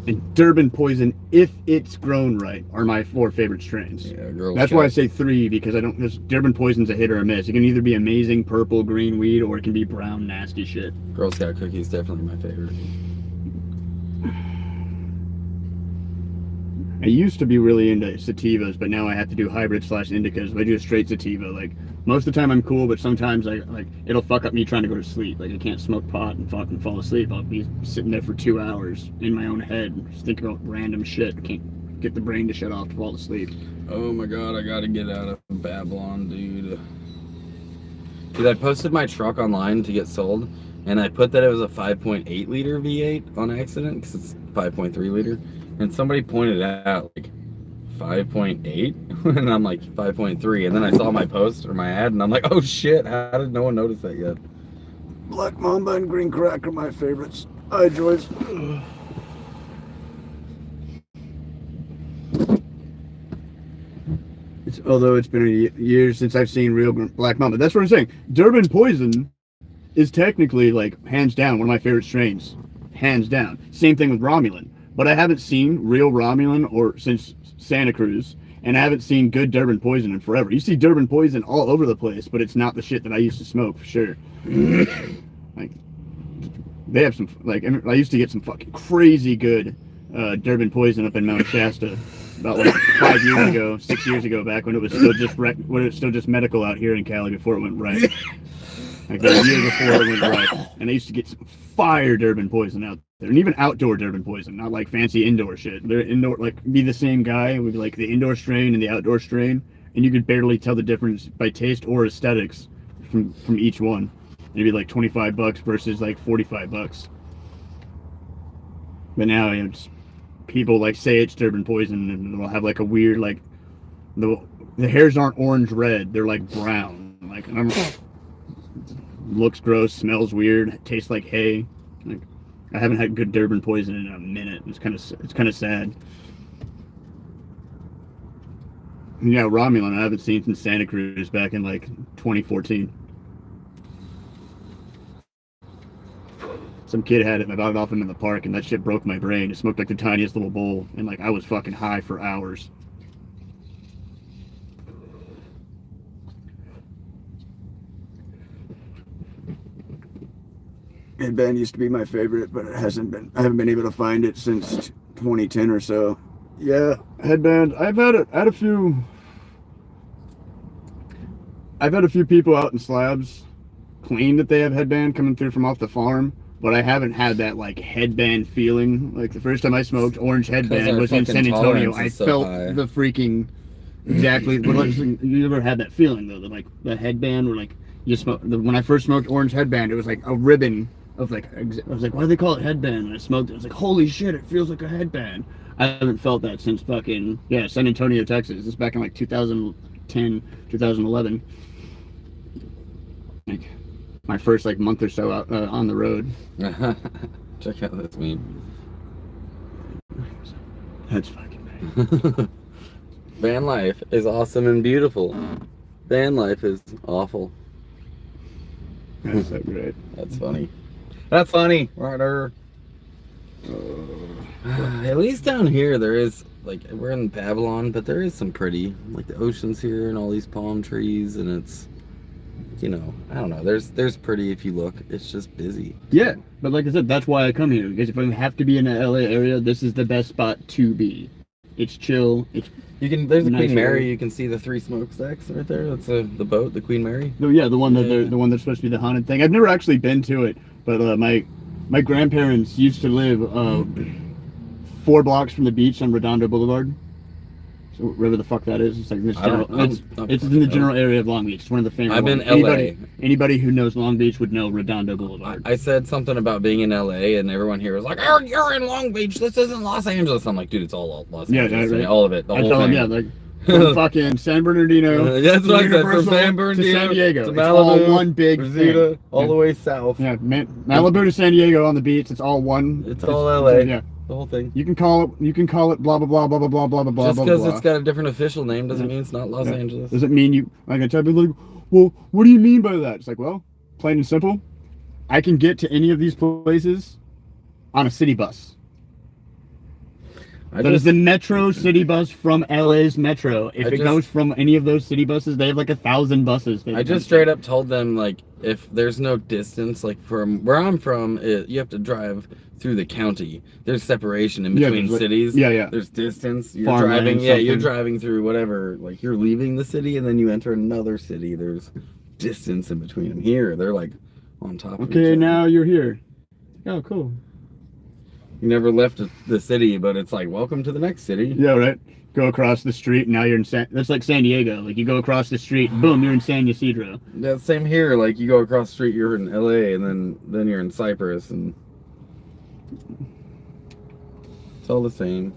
And Durban Poison, if it's grown right, are my 4 favorite strains. Yeah, Girl That's Scout. why I say 3, because I don't. Because Durban Poison's a hit or a miss. It can either be amazing purple, green weed, or it can be brown, nasty shit. Girl Scout cookies definitely my favorite. I used to be really into sativas, but now I have to do hybrid / indicas. If I do a straight sativa, like most of the time I'm cool, but sometimes it'll fuck up me trying to go to sleep. Like I can't smoke pot and fucking fall asleep. I'll be sitting there for 2 hours in my own head, just thinking about random shit. Can't get the brain to shut off to fall asleep. Oh my god, I gotta get out of Babylon, dude. Dude, I posted my truck online to get sold, and I put that it was a 5.8 liter V8 on accident, because it's 5.3 liter. And somebody pointed out, like, 5.8? And I'm like, 5.3. And then I saw my post or my ad, and I'm like, oh shit, how did no one notice that yet? Black Mamba and Green Crack are my favorites. Hi, Joyce. Although it's been a year since I've seen real Black Mamba. That's what I'm saying. Durban Poison is technically, like, hands down, one of my favorite strains. Hands down. Same thing with Romulan. But I haven't seen real Romulan or since Santa Cruz, and I haven't seen good Durban Poison in forever. You see Durban Poison all over the place, but it's not the shit that I used to smoke for sure. Like, they have some, like, I used to get some fucking crazy good Durban Poison up in Mount Shasta about like 5 years ago, 6 years ago, back when it was still just medical out here in Cali before it went right. Like a year before it went right, and I used to get some fire Durban Poison out there, and even outdoor Durban Poison, not like fancy indoor shit. They're indoor, like be the same guy with like the indoor strain and the outdoor strain, and you could barely tell the difference by taste or aesthetics from each one. It'd be like $25 versus like $45. But now it's people like say it's Durban Poison, and they'll have like a weird like the hairs aren't orange red, they're like brown. Like I'm. Looks gross, smells weird, tastes like hay. Like I haven't had good Durban Poison in a minute. It's kind of sad. Yeah, Romulan I haven't seen since Santa Cruz back in like 2014. Some kid had it, and I bought it off him in the park, and that shit broke my brain. It smoked like the tiniest little bowl, and like I was fucking high for hours. Headband used to be my favorite, but it hasn't been. I haven't been able to find it since 2010 or so. Yeah, Headband. I've had a few people out in slabs claim that they have Headband coming through from off the farm, but I haven't had that like Headband feeling. Like the first time I smoked Orange Headband was in San Antonio. I felt the freaking exactly. You ever had that feeling though? That like the Headband, where like you smoke. When I first smoked Orange Headband, it was like a ribbon of like. I was like, why do they call it Headband? And I smoked it. I was like, holy shit, it feels like a headband. I haven't felt that since fucking San Antonio, Texas. This is back in like 2010, 2011. Like my first like month or so out on the road. Check out this meme. That's fucking nice. Van life is awesome and beautiful. Van life is awful. That's so great. That's funny. That's funny, Ryder. At least down here there is like we're in Babylon, but there is some pretty, like the ocean's here and all these palm trees, and it's, you know, I don't know. There's pretty if you look. It's just busy. Yeah, but like I said, that's why I come here, because if I have to be in the LA area, this is the best spot to be. It's chill. There's a nice Queen Mary. area. You can see the 3 smokestacks right there. That's the boat, the Queen Mary. Yeah, the one that Yeah. the one that's supposed to be the haunted thing. I've never actually been to it, but my grandparents used to live 4 blocks from the beach on Redondo Boulevard. So wherever the fuck that is, it's like in this it's in the general area of Long Beach. It's one of the famous. I'm in ones. LA. Anybody who knows Long Beach would know Redondo Boulevard. I said something about being in LA, and everyone here was like, "Oh, you're in Long Beach. This isn't Los Angeles." I'm like, "Dude, it's all Los Angeles. Yeah, I mean, right. all of it. The I whole told thing." them, yeah, like from fucking San Bernardino. That's what I said. From Universal San Bernardino to San Diego. to It's all Malibu, one big Reseda, thing. all the way south. Yeah, Malibu to San Diego on the beach. It's all one. It's all LA. Yeah. The whole thing. You can call it blah blah blah blah blah blah blah blah. Just because it's got a different official name doesn't mean it's not Los Yeah. Angeles. Doesn't mean you. Like I tell people, like, well, what do you mean by that? It's like, well, plain and simple. I can get to any of these places on a city bus. That is the Metro city bus from LA's Metro. If it goes from any of those city buses, they have like 1,000 buses. I just straight up told them, like, if there's no distance, like from where I'm from, you have to drive through the county. There's separation in between cities. Yeah. There's distance. You're Farmland, driving. Yeah, you're something. driving through whatever. Like you're leaving the city and then you enter another city. There's distance in between them. Here, they're like on top. Of each Okay, other. now you're here. Oh, cool. You never left the city, but it's like, welcome to the next city. Yeah, right. Go across the street, and now you're in that's like San Diego. Like you go across the street, boom, you're in San Ysidro. Yeah, same here. Like you go across the street, you're in LA, and then you're in Cyprus, and it's all the same.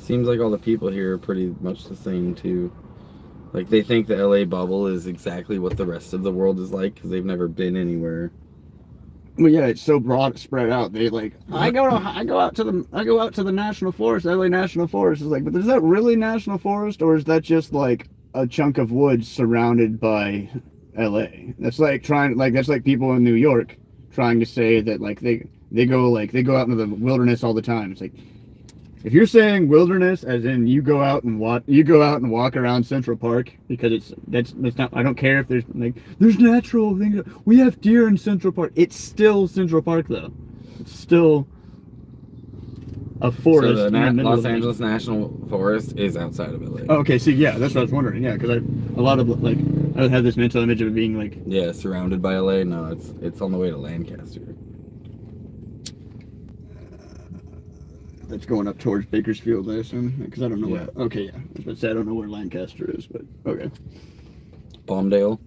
Seems like all the people here are pretty much the same too. Like they think the LA bubble is exactly what the rest of the world is like because they've never been anywhere. Well, yeah, it's so broad, spread out. They like, I go out to the national forest, LA National Forest. It's like, but is that really national forest, or is that just like a chunk of woods surrounded by LA? That's like that's like people in New York trying to say that like they go out into the wilderness all the time. It's like, if you're saying wilderness as in you go out and walk around Central Park, because that's not, I don't care if there's natural things. We have deer in Central Park. It's still Central Park though. It's still a forest. So the in the middle Los of the Angeles National Forest is outside of LA. Oh, okay, see, yeah, that's what I was wondering. Yeah, because a lot of like I have this mental image of it being like, yeah, surrounded by LA. No, it's on the way to Lancaster. that's going up towards Bakersfield, I assume, because I don't know Yeah. where. Okay, yeah, I was about to say I don't know where Lancaster is, but okay. Palmdale.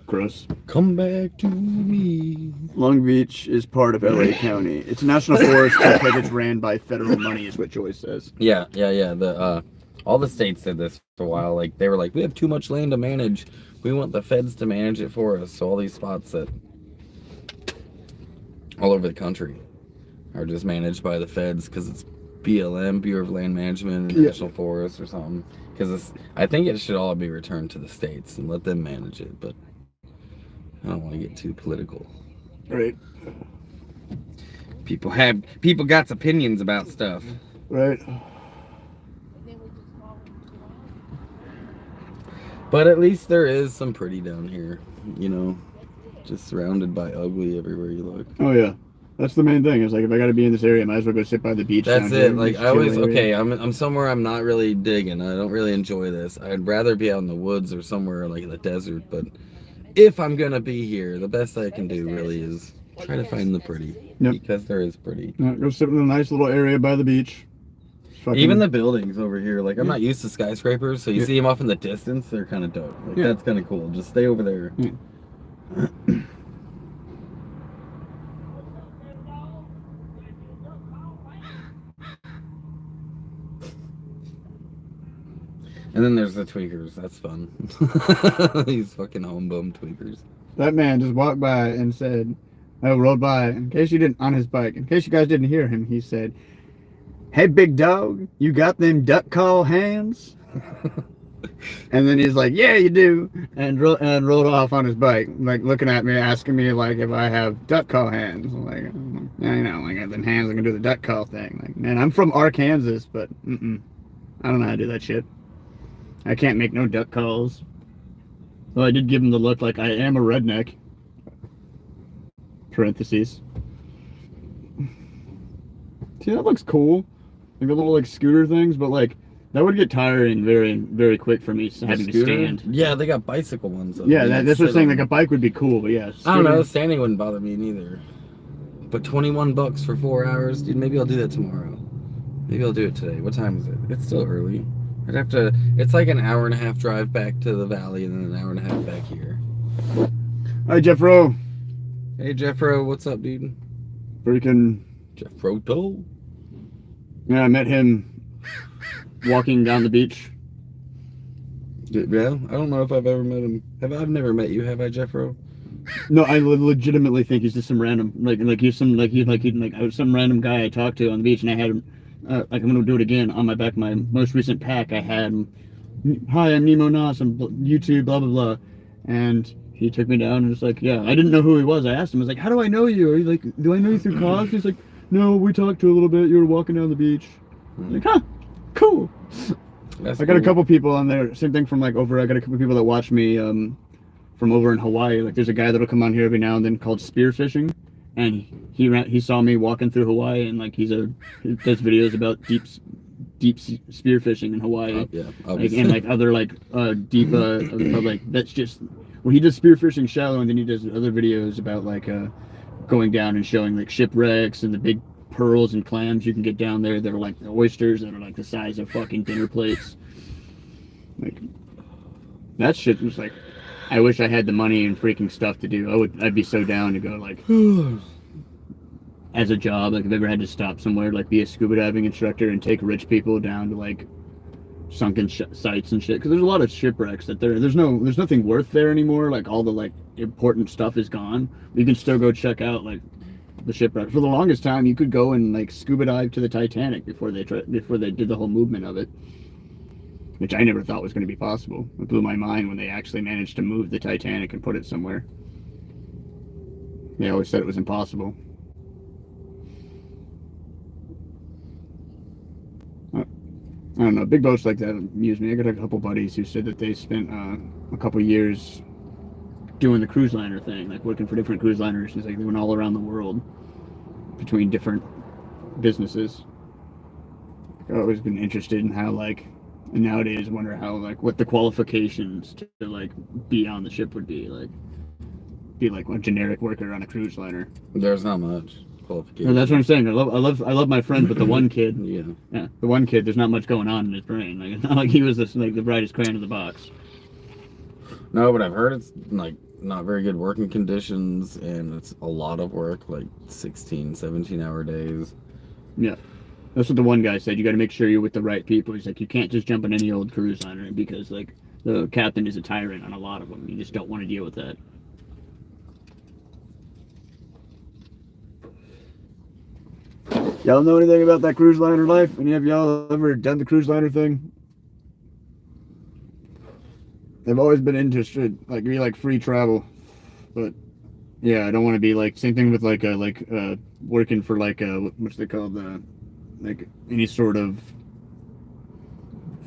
Gross. Come back to me. Long Beach is part of LA County. It's a national forest because it's ran by federal money, is what Joyce says. Yeah. The all the states did this for a while. Like they were like, we have too much land to manage. We want the feds to manage it for us. So all these spots that all over the country are just managed by the feds because it's BLM, Bureau of Land Management, and National Forest or something. Because I think it should all be returned to the states and let them manage it. But I don't want to get too political. Right. People got opinions about stuff. Right. But at least there is some pretty down here, you know, just surrounded by ugly everywhere you look. Oh yeah, that's the main thing. It's like if I got to be in this area, I might as well go sit by the beach. That's down it. here, Like just I always chill area. I'm somewhere I'm not really digging. I don't really enjoy this. I'd rather be out in the woods or somewhere like in the desert. But if I'm gonna be here, the best I can do really is try to find the pretty, because there is pretty. Yeah, go sit in a nice little area by the beach. Even the buildings over here, like I'm not used to skyscrapers, so you see them off in the distance, they're kind of dope. Like that's kind of cool. Just stay over there. Yeah. And then there's the tweakers. That's fun. These fucking home bum tweakers. That man just walked by and said, rode by, in case you didn't, on his bike, in case you guys didn't hear him, he said, "Hey, big dog, you got them duck call hands?" And then he's like, yeah, you do. And rolled off on his bike, like looking at me, asking me like if I have duck call hands. I'm like, yeah, you know, like I got them hands, I can do the duck call thing. Like, man, I'm from Arkansas, but I don't know how to do that shit. I can't make no duck calls. Well, I did give him the look like I am a redneck. Parentheses. See, that looks cool. Like the little like scooter things, but like that would get tiring very, very quick for me having to stand. Yeah, they got bicycle ones. Yeah, that's what I'm saying. Like a bike would be cool, but yeah. I don't know. Standing wouldn't bother me neither. But $21 for 4 hours, dude. Maybe I'll do that tomorrow. Maybe I'll do it today. What time is it? It's still early. I'd have to. It's like an hour and a half drive back to the valley, and then an hour and a half back here. Hi, Jeffro. Hey, Jeffro, what's up, dude? Freaking Jeffro Toe. Yeah, I met him walking down the beach. Yeah, I don't know if I've ever met him. I've never met you, have I, Jeffro? No, I legitimately think he's just some random, he's some random guy I talked to on the beach, and I had him, like I'm gonna do it again on my back. My most recent pack, I had him. Hi, I'm Nemo Nos. I'm YouTube, blah blah blah, and he took me down and was like, yeah, I didn't know who he was. I asked him, I was like, how do I know you? Are you like, do I know you through cause? He's like, no, we talked to a little bit. You were walking down the beach. I'm like, huh, cool. That's I got cool. a couple people on there. Same thing from like over. I got a couple people that watch me from over in Hawaii. Like there's a guy that'll come on here every now and then called spearfishing, and he saw me walking through Hawaii, and like he does videos about deep spearfishing in Hawaii. Yeah, like, and like other like deep like that's just well, he does spearfishing shallow, and then he does other videos about like going down and showing like shipwrecks and the big pearls and clams you can get down there that are like oysters that are like the size of fucking dinner plates. Like that shit was like, I wish I had the money and freaking stuff to do. I'd be so down to go like as a job. Like if I ever had to stop somewhere, like be a scuba diving instructor and take rich people down to like sunken sites and shit. Because there's a lot of shipwrecks that there's nothing worth there anymore. Like all the like important stuff is gone. You can still go check out like the shipwreck. For the longest time, you could go and like scuba dive to the Titanic before they did the whole movement of it, which I never thought was going to be possible. It blew my mind when they actually managed to move the Titanic and put it somewhere. They always said it was impossible. I don't know. Big boats like that amuse me. I got a couple buddies who said that they spent a couple years doing the cruise liner thing, like working for different cruise liners. It's like they went all around the world between different businesses. I've always been interested in how like, and nowadays I wonder how like what the qualifications to like be on the ship would be like a generic worker on a cruise liner. There's not much qualification. No, that's what I'm saying. I love my friend, but the one kid, yeah, the one kid, there's not much going on in his brain. Like it's not like he was like the brightest crayon in the box. No, but I've heard it's like not very good working conditions, and it's a lot of work, like 16, 17-hour days. Yeah. That's what the one guy said. You got to make sure you're with the right people. He's like, you can't just jump on any old cruise liner because like the captain is a tyrant on a lot of them. You just don't want to deal with that. Y'all know anything about that cruise liner life? Any of y'all ever done the cruise liner thing? They've always been interested, like be like free travel, but yeah, I don't want to be like same thing with like working for like what's they called like any sort of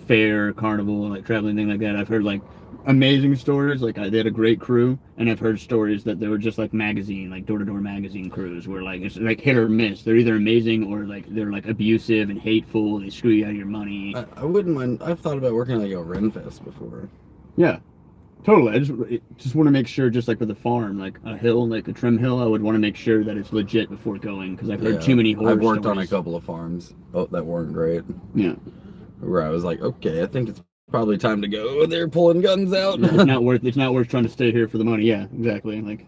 fair, carnival, like traveling thing like that. I've heard like amazing stories. Like they had a great crew, and I've heard stories that they were just like magazine, like door-to-door magazine crews, where like it's like hit or miss. They're either amazing or like they're like abusive and hateful. They screw you out of your money. I wouldn't mind. I've thought about working like a Renfest before. Yeah, totally. I just want to make sure, just like with a farm, like a hill, like a trim hill, I would want to make sure that it's legit before going, because I've heard too many horror I've worked stories. on a couple of farms that weren't great. Yeah. Where I was like, okay, I think it's probably time to go. They're pulling guns out. It's not worth trying to stay here for the money. Yeah, exactly. Like,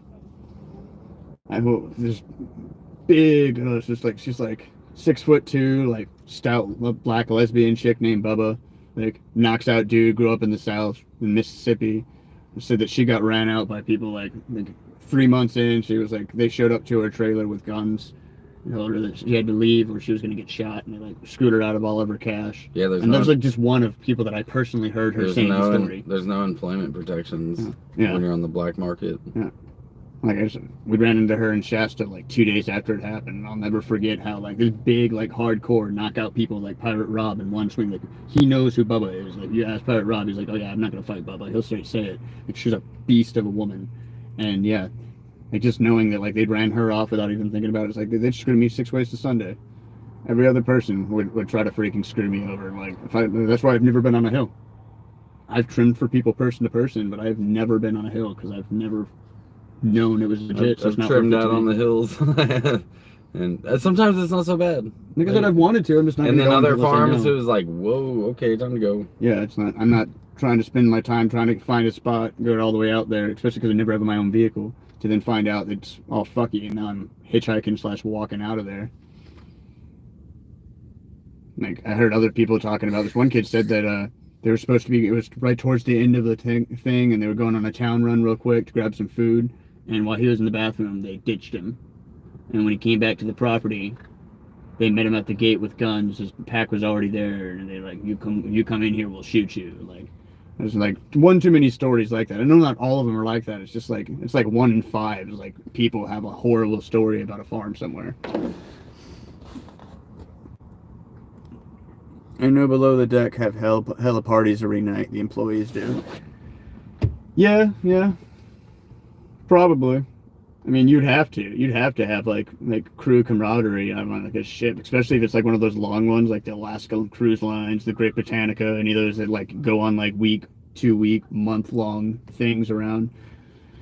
I hope this big. It's just like she's like 6'2", like stout black lesbian chick named Bubba. Like knocks out dude, grew up in the South in Mississippi. Said that she got ran out by people like 3 months in. She was like, they showed up to her trailer with guns and told her that she had to leave or she was going to get shot, and they like screwed her out of all of her cash. Yeah, there's like just one of people that I personally heard her saying the story. There's no employment protections when you're on the black market. Yeah. Like we ran into her in Shasta like 2 days after it happened. And I'll never forget how like this big like hardcore knockout people like Pirate Rob in one swing. Like he knows who Bubba is. Like you ask Pirate Rob, he's like, oh yeah, I'm not gonna fight Bubba. He'll straight say it. Like she's a beast of a woman, and yeah, like just knowing that like they'd ran her off without even thinking about it. It's like they screwed me 6 ways to Sunday. Every other person would try to freaking screw me over. Like that's why I've never been on a hill. I've trimmed for people person to person, but I've never been on a hill because I've never known it was legit. I've trimmed out on the hills, and sometimes it's not so bad. Like I said, I've wanted to. I'm just not. And then other farms, it was like, whoa, okay, time to go. Yeah, it's not. I'm not trying to spend my time trying to find a spot, go all the way out there, especially because I never have my own vehicle. To then find out that it's all fucky, and now I'm hitchhiking / walking out of there. Like I heard other people talking about this. One kid said that they were supposed to be. It was right towards the end of the thing, and they were going on a town run real quick to grab some food. And while he was in the bathroom, they ditched him. And when he came back to the property, they met him at the gate with guns. His pack was already there, and they like, you come in here, we'll shoot you. Like, there's like one too many stories like that. I know not all of them are like that. It's just like 1 in 5. It's like people have a horrible story about a farm somewhere. I know below the deck have hella parties every night. The employees do. Yeah. Probably. I mean, you'd have to have like crew camaraderie on like a ship, especially if it's like one of those long ones, like the Alaska Cruise Lines, the Great Britannica, any of those that like go on like week, 2 week, month-long things around.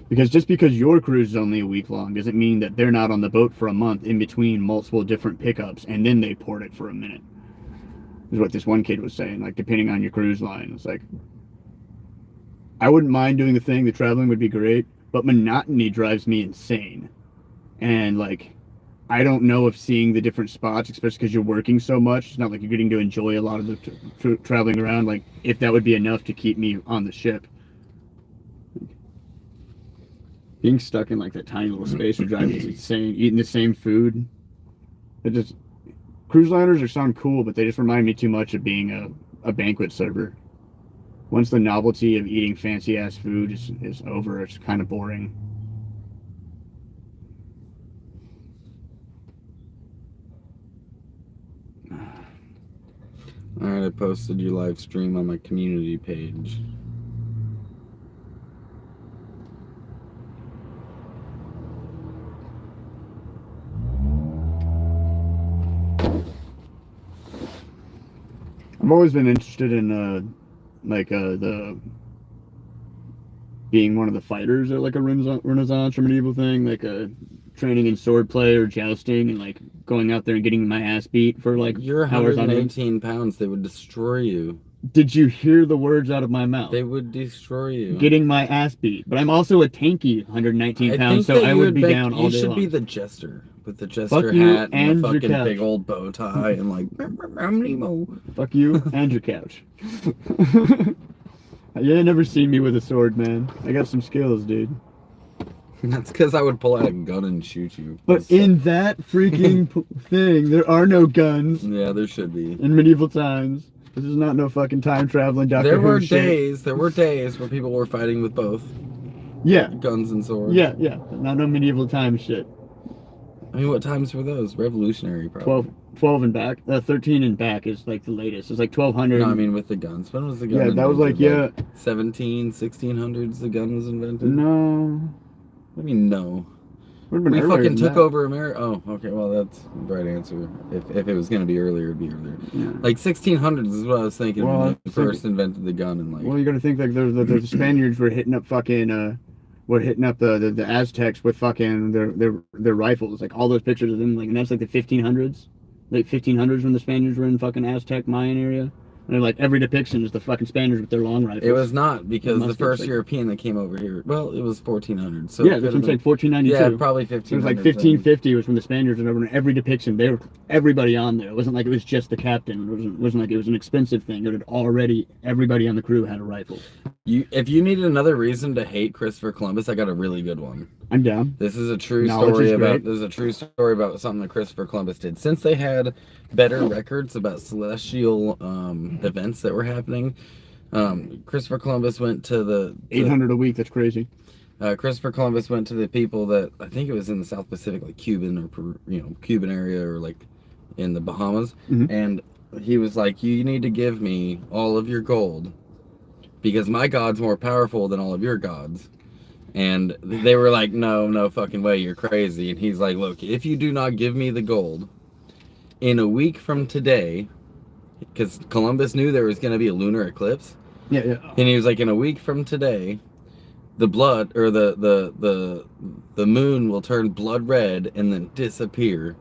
Because just because your cruise is only a week long doesn't mean that they're not on the boat for a month in between multiple different pickups, and then they port it for a minute. Is what this one kid was saying. Like, depending on your cruise line, it's like, I wouldn't mind doing the thing. The traveling would be great. But monotony drives me insane. And, like, I don't know if seeing the different spots, especially because you're working so much, it's not like you're getting to enjoy a lot of the traveling around, like, if that would be enough to keep me on the ship. Being stuck in, like, that tiny little space would drive me insane. Eating the same food. It just... Cruise liners sound cool, but they just remind me too much of being a banquet server. Once the novelty of eating fancy-ass food is over, it's kind of boring. Alright, I posted your live stream on my community page. I've always been interested in the being one of the fighters at like a Renaissance or medieval thing, like a training in swordplay or jousting, and like going out there and getting my ass beat for like you're hours on end. 118 pounds. They would destroy you. Did you hear the words out of my mouth? They would destroy you. Getting my ass beat, but I'm also a tanky 119 pounds, so I would be down all day long. You should be the jester with the jester hat and the fucking big old bow tie and like I'm Nemo. Fuck you and your couch. You ain't never seen me with a sword, man. I got some skills, dude. That's because I would pull out a gun and shoot you. But in that freaking thing, there are no guns. Yeah, there should be. In medieval times. This is not no fucking time traveling Doctor Who shit. There were days where people were fighting with both. Yeah. Guns and swords. Yeah. Not no medieval time shit. I mean, what times were those? Revolutionary, probably. 12 and back. 13 and back is like the latest. It's like 1200. No, I mean with the guns. When was the gun invented? Yeah, that was like, yeah. 1600s the gun was invented? No. What do you mean, no? We fucking took over America. Oh, okay, well, that's the right answer. If it was going to be earlier, it'd be earlier. Yeah. Like 1600s is what I was thinking when they first invented the gun. And like, well, you're going to think like the Spaniards were hitting up fucking... the Aztecs with fucking their rifles, like all those pictures of them, like, and that's like the 1500s, when the Spaniards were in fucking Aztec Mayan area. And like every depiction is the fucking Spaniards with their long rifles. It was not, because the first European that came over here, well, it was 1400. So yeah, that's what I'm saying, 1492. Yeah, probably 1500. It was like 1550 was when the Spaniards were over, and every depiction, they were everybody on there. It wasn't like it was just the captain. It wasn't like it was an expensive thing. It had already, everybody on the crew had a rifle. If you needed another reason to hate Christopher Columbus, I got a really good one. I'm down. This is a true Knowledge story is about. great. This is a true story about something that Christopher Columbus did. Since they had better records about celestial events that were happening, Christopher Columbus went to the 800 a week. That's crazy. Christopher Columbus went to the people that I think it was in the South Pacific, like Cuban or Cuban area, or like in the Bahamas, and he was like, "You need to give me all of your gold, because my God's more powerful than all of your gods." And they were like, "No fucking way, you're crazy." And he's like, "Look, if you do not give me the gold in a week from today," because Columbus knew there was going to be a lunar eclipse. Yeah. And he was like, "In a week from today, the blood or the moon will turn blood red and then disappear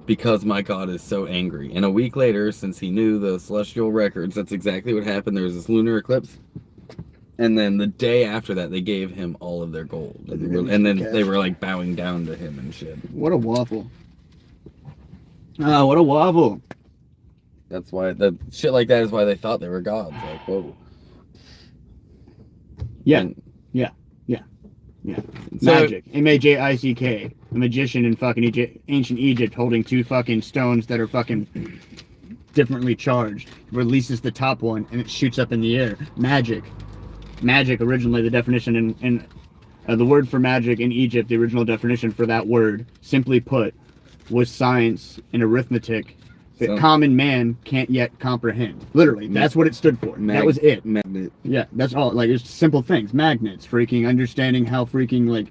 because my God is so angry." And a week later, since he knew the celestial records, that's exactly what happened. There was this lunar eclipse. And then the day after that, they gave him all of their gold. And then they were like bowing down to him and shit. What a waffle. What a waffle. That's why, shit like that is why they thought they were gods. Like, whoa. Yeah. And, So, Magic. M-A-J-I-C-K. A magician in fucking ancient Egypt holding two fucking stones that are fucking differently charged. Releases the top one and it shoots up in the air. Magic. Magic, originally the definition in the word for magic in Egypt, the original definition for that word, simply put, was science and arithmetic that common man can't yet comprehend. Literally, that's what it stood for. That was it. Magnet. Yeah, that's all. Like, it's simple things. Magnets, freaking understanding how freaking, like,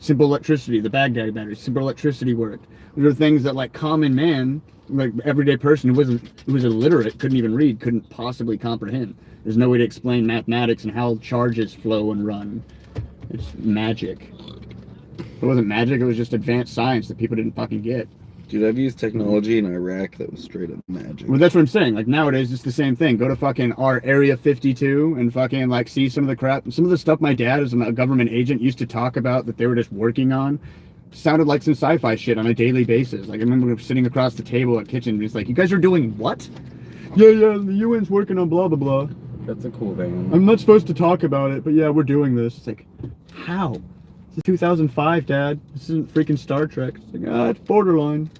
simple electricity, the Baghdad battery, simple electricity worked. Those are things that, like, common man, like, everyday person who was illiterate, couldn't even read, couldn't possibly comprehend. There's no way to explain mathematics and how charges flow and run. It's magic. It wasn't magic, it was just advanced science that people didn't fucking get. Dude, I've used technology in Iraq that was straight up magic. Well, that's what I'm saying. Like, nowadays, it's the same thing. Go to fucking our Area 52 and fucking, like, see some of the crap. Some of the stuff my dad, as a government agent, used to talk about that they were just working on sounded like some sci-fi shit on a daily basis. Like, I remember sitting across the table at kitchen, and it's like, "You guys are doing what?" Yeah, the UN's working on blah, blah, blah. That's a cool thing. I'm not supposed to talk about it, but yeah, we're doing this. It's like, how? This is 2005, Dad. This isn't freaking Star Trek. It's like, it's borderline.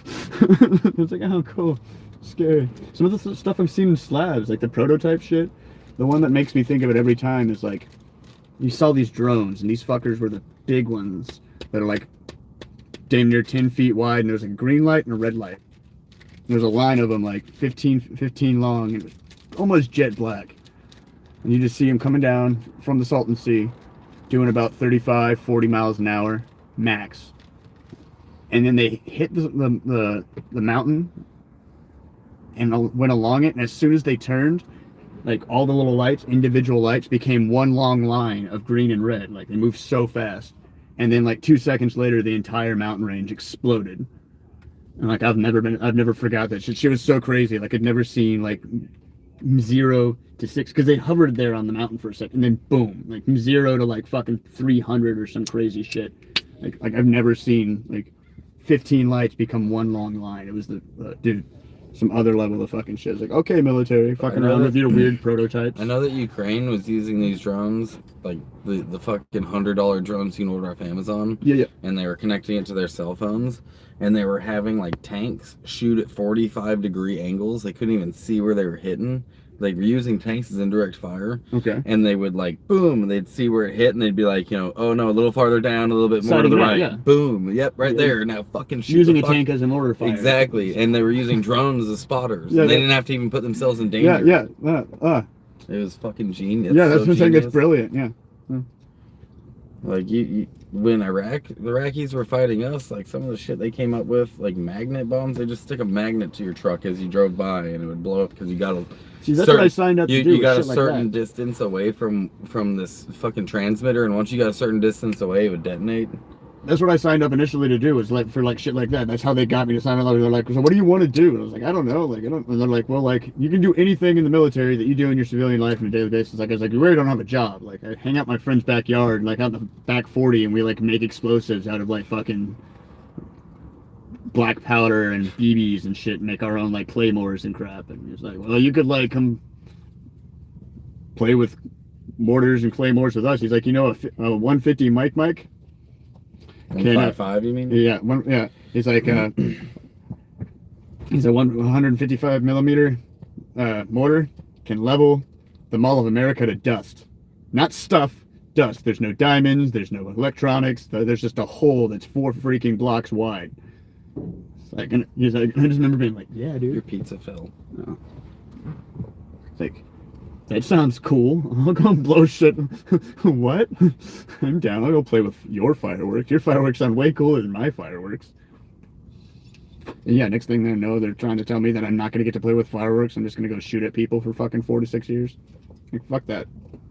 It's like, oh, cool. Scary. Some of the stuff I've seen in slabs, like the prototype shit, the one that makes me think of it every time is like, you saw these drones, and these fuckers were the big ones that are like damn near 10 feet wide, and there's a green light and a red light. There's a line of them like 15 long, and it was almost jet black. And you just see them coming down from the Salton Sea, doing about 35, 40 miles an hour, max. And then they hit the mountain and went along it, and as soon as they turned, like, all the little lights, individual lights, became one long line of green and red. Like, they moved so fast. And then, like, 2 seconds later, the entire mountain range exploded. And, like, I've never forgot that shit. She was so crazy. Like, I'd never seen, like, 0 to 6, because they hovered there on the mountain for a second, and then boom, like, 0 to, like, fucking 300 or some crazy shit. Like I've never seen, like, 15 lights become one long line. It was the, dude, some other level of fucking shit. It's like, okay, military, fucking around with your weird prototypes. I know that Ukraine was using these drones, like the fucking $100 drones you can order off Amazon. Yeah. And they were connecting it to their cell phones, and they were having, like, tanks shoot at 45-degree angles. They couldn't even see where they were hitting. They were using tanks as indirect fire. Okay. And they would, like, boom, and they'd see where it hit, and they'd be like, oh no, a little farther down, a little bit more to the right. Yeah. Boom. Yep, right there. Now fucking shoot. Using a tank as a mortar fire. Exactly. And they were using drones as spotters. Yeah, and they didn't have to even put themselves in danger. Yeah. It was fucking genius. Yeah, that's what I'm saying. It's brilliant. Yeah. Like, when the Iraqis were fighting us, like, some of the shit they came up with, like magnet bombs, they just stick a magnet to your truck as you drove by, and it would blow up because you got See, that's what I signed up to do. You got a shit certain like distance away from this fucking transmitter, and once you got a certain distance away, it would detonate. That's what I signed up initially to do, was like for like shit like that. That's how they got me to sign up. They're like, so what do you want to do? And I was like, I don't know. Like, and they're like, well, like, you can do anything in the military that you do in your civilian life on a daily basis. Like, I was like, you really don't have a job. Like, I hang out my friend's backyard, like out the back 40, and we like make explosives out of like fucking black powder and BBs and shit, and make our own like claymores and crap. And he's like, well, you could like come play with mortars and claymores with us. He's like, a 150 Mike. 155, you mean? Yeah, yeah. He's like, he's a 155 millimeter mortar can level the Mall of America to dust, not stuff. Dust. There's no diamonds. There's no electronics. There's just a hole that's 4 freaking blocks wide. It's like, he's like, I just remember being like, yeah, dude. Your pizza fell. No. It's like, that sounds cool. I'll go blow shit. What? I'm down. I'll go play with your fireworks. Your fireworks sound way cooler than my fireworks. And yeah, next thing I know, they're trying to tell me that I'm not going to get to play with fireworks. I'm just going to go shoot at people for fucking 4 to 6 years. Like, fuck that.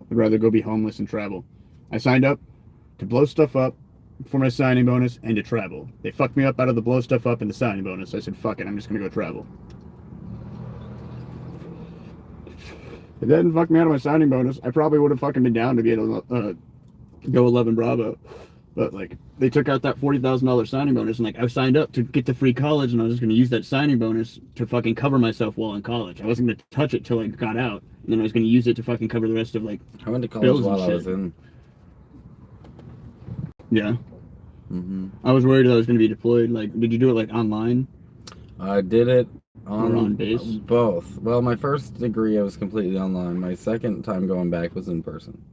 I'd rather go be homeless and travel. I signed up to blow stuff up for my signing bonus and to travel. They fucked me up out of the blow stuff up and the signing bonus. I said, fuck it, I'm just going to go travel. If they hadn't fucked me out of my signing bonus, I probably would have fucking been down to be able to go 11 Bravo. But, like, they took out that $40,000 signing bonus, and, like, I signed up to get to free college, and I was just going to use that signing bonus to fucking cover myself while in college. I wasn't going to touch it till I got out, and then I was going to use it to fucking cover the rest of, like, I went to college while I was in. Yeah. Mm-hmm. I was worried that I was going to be deployed. Like, did you do it, like, online? I did it on base? Both. Well, my first degree, I was completely online. My second time going back was in person.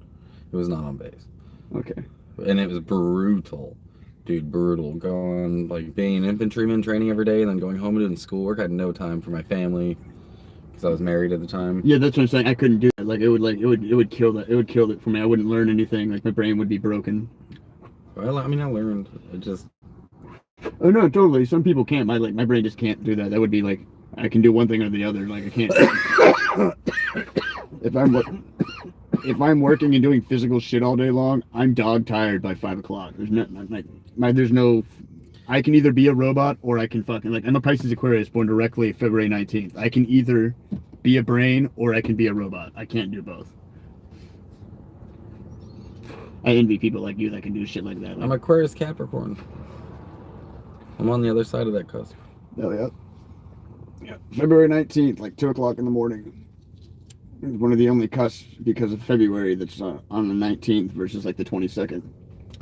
It was not on base. Okay. And it was brutal. Dude, brutal. Going, like, being an infantryman, training every day, and then going home and doing schoolwork. I had no time for my family because I was married at the time. Yeah, that's what I'm saying. I couldn't do that. Like, it would kill that. It would kill it for me. I wouldn't learn anything. Like, my brain would be broken. Well, I mean, I learned. It just... Oh, no, totally. Some people can't. My brain just can't do that. That would be, like, I can do one thing or the other. Like, I can't... If I'm working and doing physical shit all day long, I'm dog tired by 5 o'clock. There's no, I can either be a robot or I can fucking, like, I'm a Pisces Aquarius born directly February 19th. I can either be a brain or I can be a robot. I can't do both. I envy people like you that can do shit like that. I'm Aquarius Capricorn. I'm on the other side of that cusp. Oh, yeah. Yeah. February 19th, like 2 o'clock in the morning. One of the only cusps because of February that's on the 19th versus like the 22nd.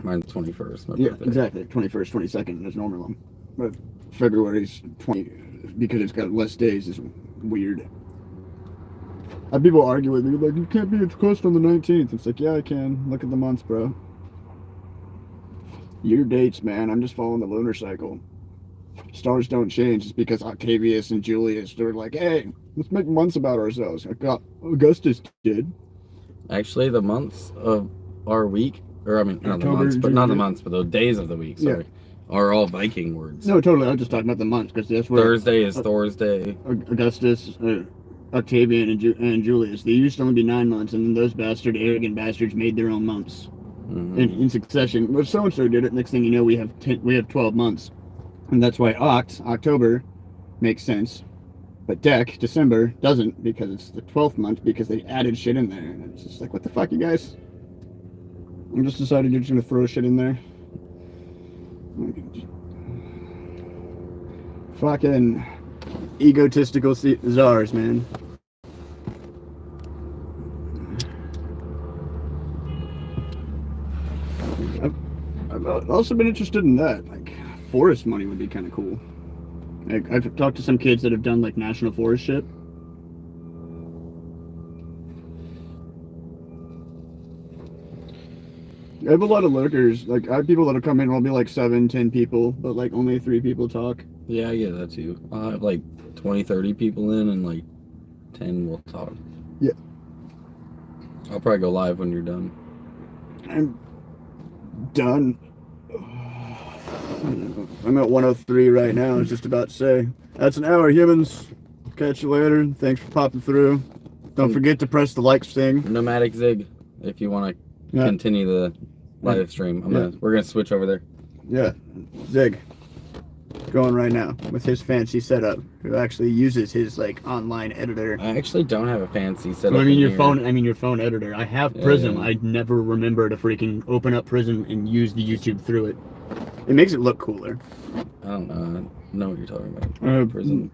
Mine's 21st. My birthday. Exactly. 21st, 22nd is normal. But February's 20 because it's got less days is weird. People argue with me like, you can't be a cusp on the 19th. It's like, yeah, I can. Look at the months, bro. Year dates, man. I'm just following the lunar cycle. Stars don't change. It's because Octavius and Julius, they're like, hey, let's make months about ourselves. Augustus did. Actually, the months of our week, or I mean, not the months, but not the months, but the days of the week, sorry, are all Viking words. No, totally. I was just talking about the months because that's where Thursday is Thor's day. Augustus, Octavian, and Julius. They used to only be 9 months, and then those arrogant bastards made their own months in succession. Well, so and so did it. Next thing you know, we have 12 months. And that's why October makes sense, but December doesn't because it's the 12th month because they added shit in there. And it's just like, what the fuck, you guys? I'm just decided you're just going to throw shit in there. Fucking egotistical czars, man. I've also been interested in that, like, forest money would be kind of cool. I've talked to some kids that have done like national forest shit. I have a lot of lurkers. Like, I have people that'll come in and will be like 7, 10 people, but like only 3 people talk. Yeah, I get that too. I'll have like 20, 30 people in and like 10 will talk. Yeah. I'll probably go live when you're done. I'm done. I'm at 103 right now. I was just about to say. That's an hour, humans. Catch you later. Thanks for popping through. Don't forget to press the like thing. Nomadic Zig, if you want to continue the live stream. We're going to switch over there. Yeah. Zig. Going right now with his fancy setup. Who actually uses his like online editor. I actually don't have a fancy setup. Well, your phone editor. I have Prism. I never remember to freaking open up Prism and use the YouTube through it. It makes it look cooler. I don't know what you're talking about. Prism.